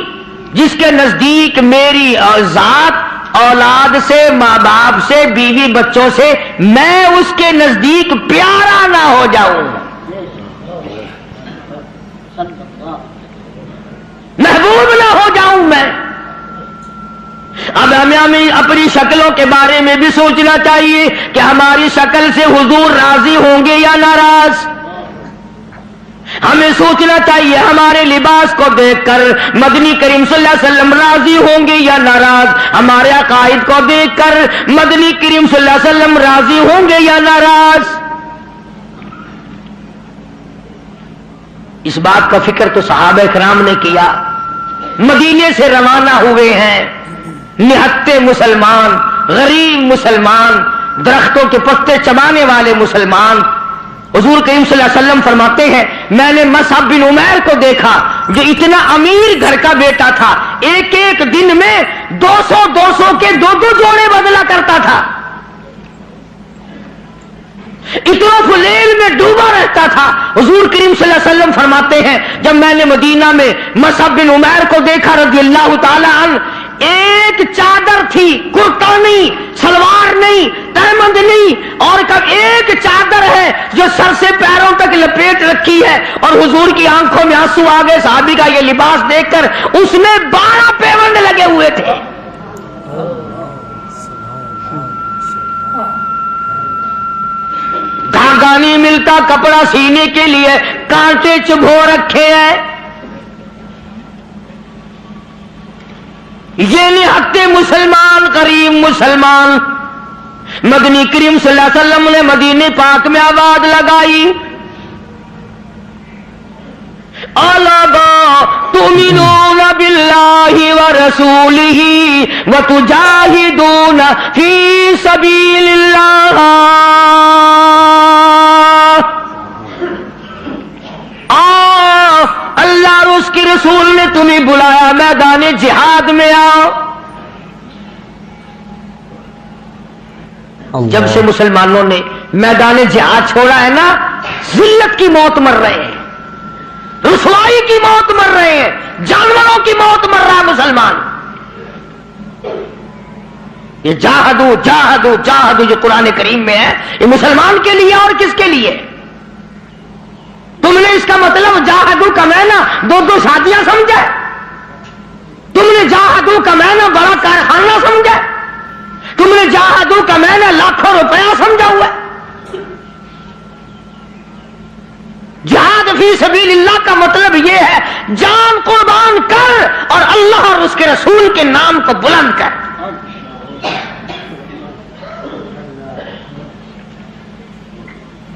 जिसके नजदीक मेरी जात, औलाद से, माँ बाप से, बीवी बच्चों से मैं उसके नजदीक प्यारा ना हो जाऊं, महबूब ना हो जाऊं मैं। अब हमें अपनी शक्लों के बारे में भी सोचना चाहिए कि हमारी शक्ल से हुजूर राजी होंगे या नाराज। हमें सोचना चाहिए हमारे लिबास को देखकर मदनी करीम सल्लल्लाहु अलैहि वसल्लम राजी होंगे या नाराज। हमारे अकायद को देखकर मदनी करीम सल्लल्लाहु अलैहि वसल्लम राजी होंगे या नाराज। इस बात का फिक्र तो सहाबा इकराम ने किया। मदीने से रवाना हुए हैं निहत्ते मुसलमान, गरीब मुसलमान, दरख्तों के पत्ते चबाने वाले मुसलमान। हुजूर करीम सल्लल्लाहु अलैहि वसल्लम फरमाते हैं मैंने मसअब बिन उमैर को देखा जो इतना अमीर घर का बेटा था, एक एक दिन में 200 के 2 जोड़े बदला करता था, इतना फुलेल में डूबा रहता था। हुजूर करीम सल्लल्लाहु अलैहि वसल्लम फरमाते हैं जब मैंने मदीना में मसअब बिन उमैर को देखा रज़ियल्लाहु ताला अन्हु, एक चादर थी, कुर्ता नहीं, सलवार नहीं, तहमंद नहीं, और कब एक चादर है जो सर से पैरों तक लपेट रखी है और हुजूर की आंखों में आंसू आ गए साहबी का ये लिबास देखकर। उसमें 12 पेवंद लगे हुए थे। धागा नहीं मिलता कपड़ा सीने के लिए, कांटे चुभो रखे हैं। ये निहत्ते मुसलमान, गरीब मुसलमान। मदनी करीम सल्लल्लाहु अलैहि वसल्लम ने मदीने पाक में आवाज लगाई, अला तुमिनून बिल्लाहि व रसूलिही व तुजाहिदून फी सबीलिल्लाह। अल्लाह और उसके रसूल ने तुम्हें बुलाया, मैदान जिहाद में आओ। जब से मुसलमानों ने मैदान जिहाद छोड़ा है ना, जिल्लत की मौत मर रहे हैं, रुसवाई की मौत मर रहे हैं, जानवरों की मौत मर रहा है मुसलमान। ये जाहदू जाहदू जाहदू जो कुरान करीम में है, ये मुसलमान के लिए और किसके लिए? तुमने इसका मतलब जाहदू का मैना 2 शादियां समझा? तुमने जाहदू का मैना बड़ा कारखाना समझा? तुमने जाहदू का मैना लाखों रुपया समझा हुआ? जिहाद फी सबीलिल्लाह का मतलब यह है जान कुर्बान कर और अल्लाह और उसके रसूल के नाम को बुलंद कर।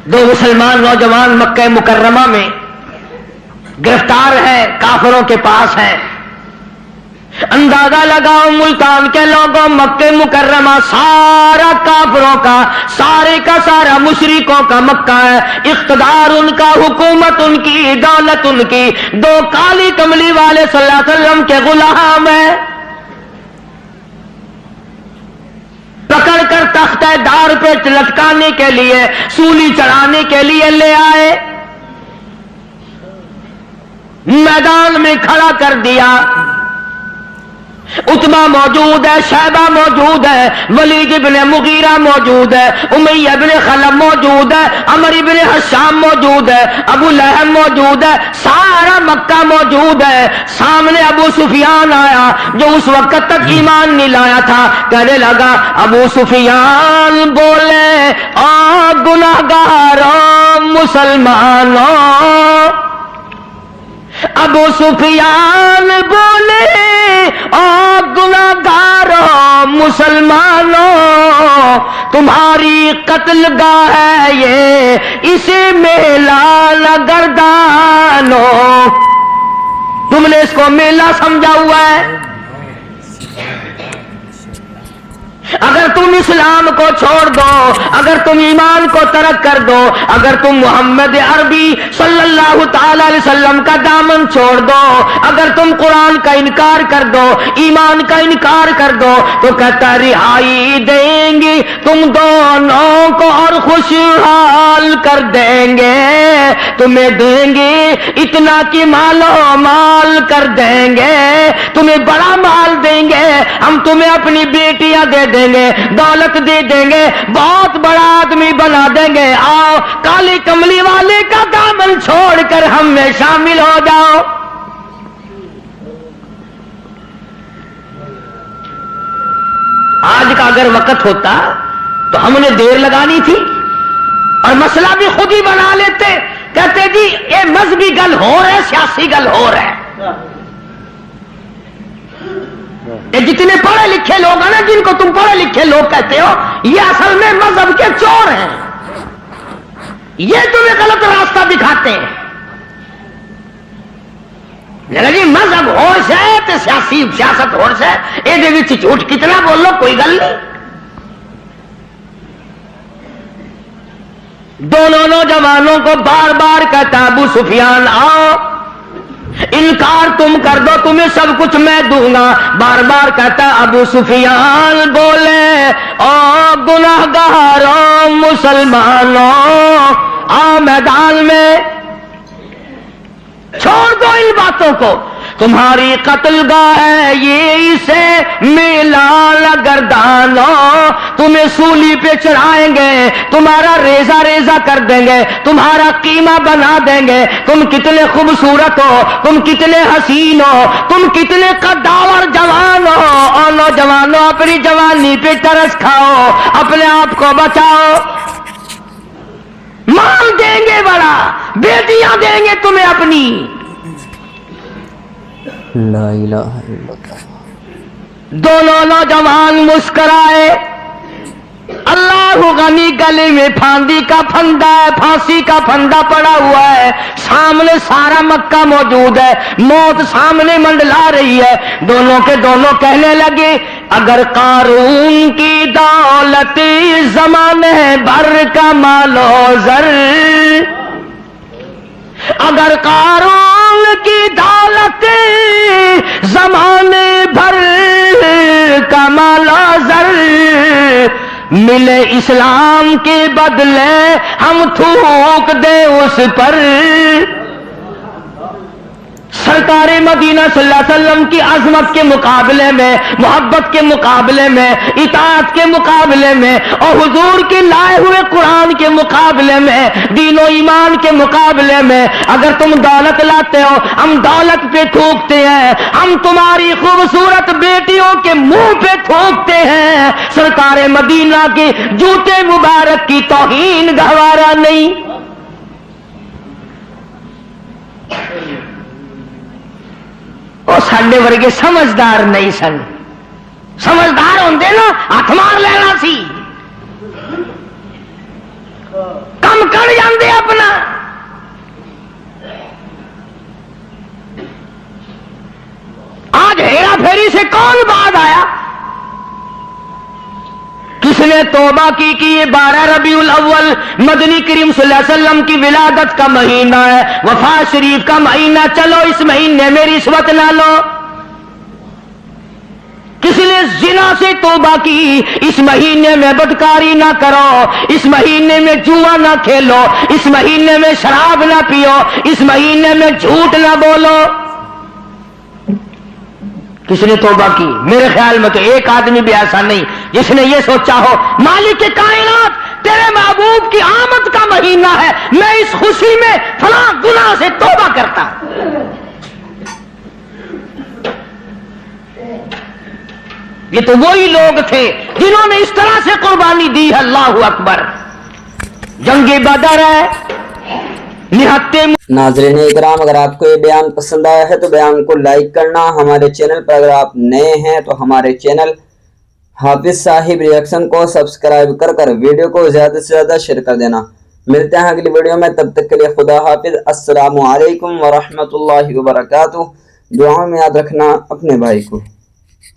दो मुसलमान नौजवान मक्का मुकर्रमा में गिरफ्तार है, काफिरों के पास है। अंदाजा लगाओ मुल्तान के लोगों, मक्के मुकर्रमा सारा काफिरों का, सारे का सारा मुशरिकों का मक्का है। इख्तिदार उनका, हुकूमत उनकी, दौलत उनकी। दो काली कमली वाले सल्लल्लाहु अलैहि वसल्लम के गुलाम है। पकड़ कर तख्ते दार पे लटकाने के लिए, सूली चढ़ाने के लिए ले आए, मैदान में खड़ा कर दिया। उतबा मौजूद है, शैबा मौजूद है, वलीद इब्ने मुगीरा मौजूद है, उमैया इब्ने खलफ मौजूद है, अमर इब्ने हशाम मौजूद है, अबू लहब मौजूद है, सारा मक्का मौजूद है। सामने अबू सुफियान आया जो उस वक्त तक ईमान नहीं लाया था। कहने लगा, अबू सुफियान बोले, आ गुनाहगारों मुसलमानों। अबू सुफियान बोले, ओ गुनाहगारों मुसलमानों, तुम्हारी कत्लगाह है ये, इसे मेला न गर्दानो। तुमने इसको मेला समझा हुआ है। अगर तुम इस्लाम को छोड़ दो, अगर तुम ईमान को तर्क कर दो, अगर तुम मोहम्मद अरबी सल्लल्लाहु ताला अलैहि वसल्लम का दामन छोड़ दो, अगर तुम कुरान का इनकार कर दो, ईमान का इनकार कर दो, तो कहता रिहाई देंगे तुम दोनों को और खुशहाल कर देंगे। तुम्हें देंगे इतना कि मालो माल कर देंगे, तुम्हें बड़ा माल देंगे, हम तुम्हें अपनी बेटियां दे देंगे, दौलत दे देंगे, बहुत बड़ा आदमी बना देंगे। आओ काली कमली वाले का दामन छोड़कर हम में शामिल हो जाओ। आज का अगर वक्त होता तो हमने देर लगानी थी और मसला भी खुद ही बना लेते। कहते जी ये मजहबी गल हो रहा है, सियासी गल हो रहा है। ये जितने पढ़े लिखे लोग हैं ना, जिनको तुम पढ़े लिखे लोग कहते हो, ये असल में मजहब के चोर हैं। ये तुम्हें गलत रास्ता दिखाते हैं। जी मजहब होश है तो सियासत होश है, ये झूठ कितना बोल लो कोई गल नहीं। दोनों नौजवानों को बार बार कहता अबू सुफियान आओ, इनकार तुम कर दो, तुम्हें सब कुछ मैं दूंगा। बार बार कहता अबू सुफियान बोले, ओ गुनाहगारों मुसलमानों, आओ मैदान में, छोड़ दो इन बातों को। तुम्हारी कत्लगाह है ये, इसे मेला गर्दानो। तुम्हें सूली पे चढ़ाएंगे, तुम्हारा रेजा रेजा कर देंगे, तुम्हारा कीमा बना देंगे। तुम कितने खूबसूरत हो, तुम कितने हसीन हो, तुम कितने कद्दावर जवान हो। और नौजवानों अपनी जवानी पे तरस खाओ, अपने आप को बचाओ। माल देंगे बड़ा, बेटियां देंगे तुम्हें अपनी। ला इलाहा इल्लल्लाह। दोनों नौजवान मुस्कराए। अल्लाह गनी गले में फांसी का फंदा है, फांसी का फंदा पड़ा हुआ है। सामने सारा मक्का मौजूद है, मौत सामने मंडला रही है। दोनों के दोनों कहने लगे, अगर कारून की दौलत ज़माने भर का मालो ज़र, अगर कारून की दौलत ज़माने भर का मालो ज़र, मिले इस्लाम के बदले हम थूक दे उस पर। सरकार मदीना सल्लल्लाहु अलैहि वसल्लम की अजमत के मुकाबले में, मोहब्बत के मुकाबले में, इताअत के मुकाबले में, और हुजूर के लाए हुए कुरान के मुकाबले में, दीनो ईमान के मुकाबले में अगर तुम दौलत लाते हो, हम दौलत पे थूकते हैं, हम तुम्हारी खूबसूरत बेटियों के मुंह पे थूकते हैं। सरकार मदीना के जूते मुबारक की तौहीन गवारा नहीं। ਉਹ ਸਾਡੇ ਵਰਗੇ ਸਮਝਦਾਰ ਨਹੀਂ ਸਨ। ਸਮਝਦਾਰ ਹੁੰਦੇ ਨਾ ਹੱਥ ਮਾਰ ਲੈਣਾ ਸੀ, ਕੰਮ ਕਰ ਜਾਂਦੇ ਆਪਣਾ। سے کون بعد آیا؟ کس نے توبہ کی کہ یہ 12 ربیع الاول مدنی کریم صلی اللہ علیہ وسلم کی ولادت کا مہینہ ہے، وفات شریف کا مہینہ، چلو اس مہینے میں رشوت نہ لو؟ کس نے زنا سے توبہ کی، اس مہینے میں بدکاری نہ کرو، اس مہینے میں جوا نہ کھیلو، اس مہینے میں شراب نہ پیو، اس مہینے میں جھوٹ نہ بولو؟ کس نے توبہ کی؟ میرے خیال میں تو ایک آدمی بھی ایسا نہیں جس نے یہ سوچا ہو مالک کائنات تیرے محبوب کی آمد کا مہینہ ہے، میں اس خوشی میں فلاں گناہ سے توبہ کرتا۔ یہ تو وہی لوگ تھے جنہوں نے اس طرح سے قربانی دی ہے۔ اللہ اکبر۔ جنگ بدر ہے، نہتے۔ ناظرین اکرام، اگر آپ کو یہ بیان پسند آیا ہے تو بیان کو لائک کرنا، ہمارے چینل پر اگر آپ نئے ہیں تو ہمارے چینل حافظ صاحب ریئیکشن کو سبسکرائب کر ویڈیو کو زیادہ سے زیادہ شیئر کر دینا۔ ملتے ہیں اگلی ویڈیو میں، تب تک کے لیے خدا حافظ۔ السلام علیکم ورحمۃ اللہ وبرکاتہ۔ دعاؤں میں یاد رکھنا اپنے بھائی کو۔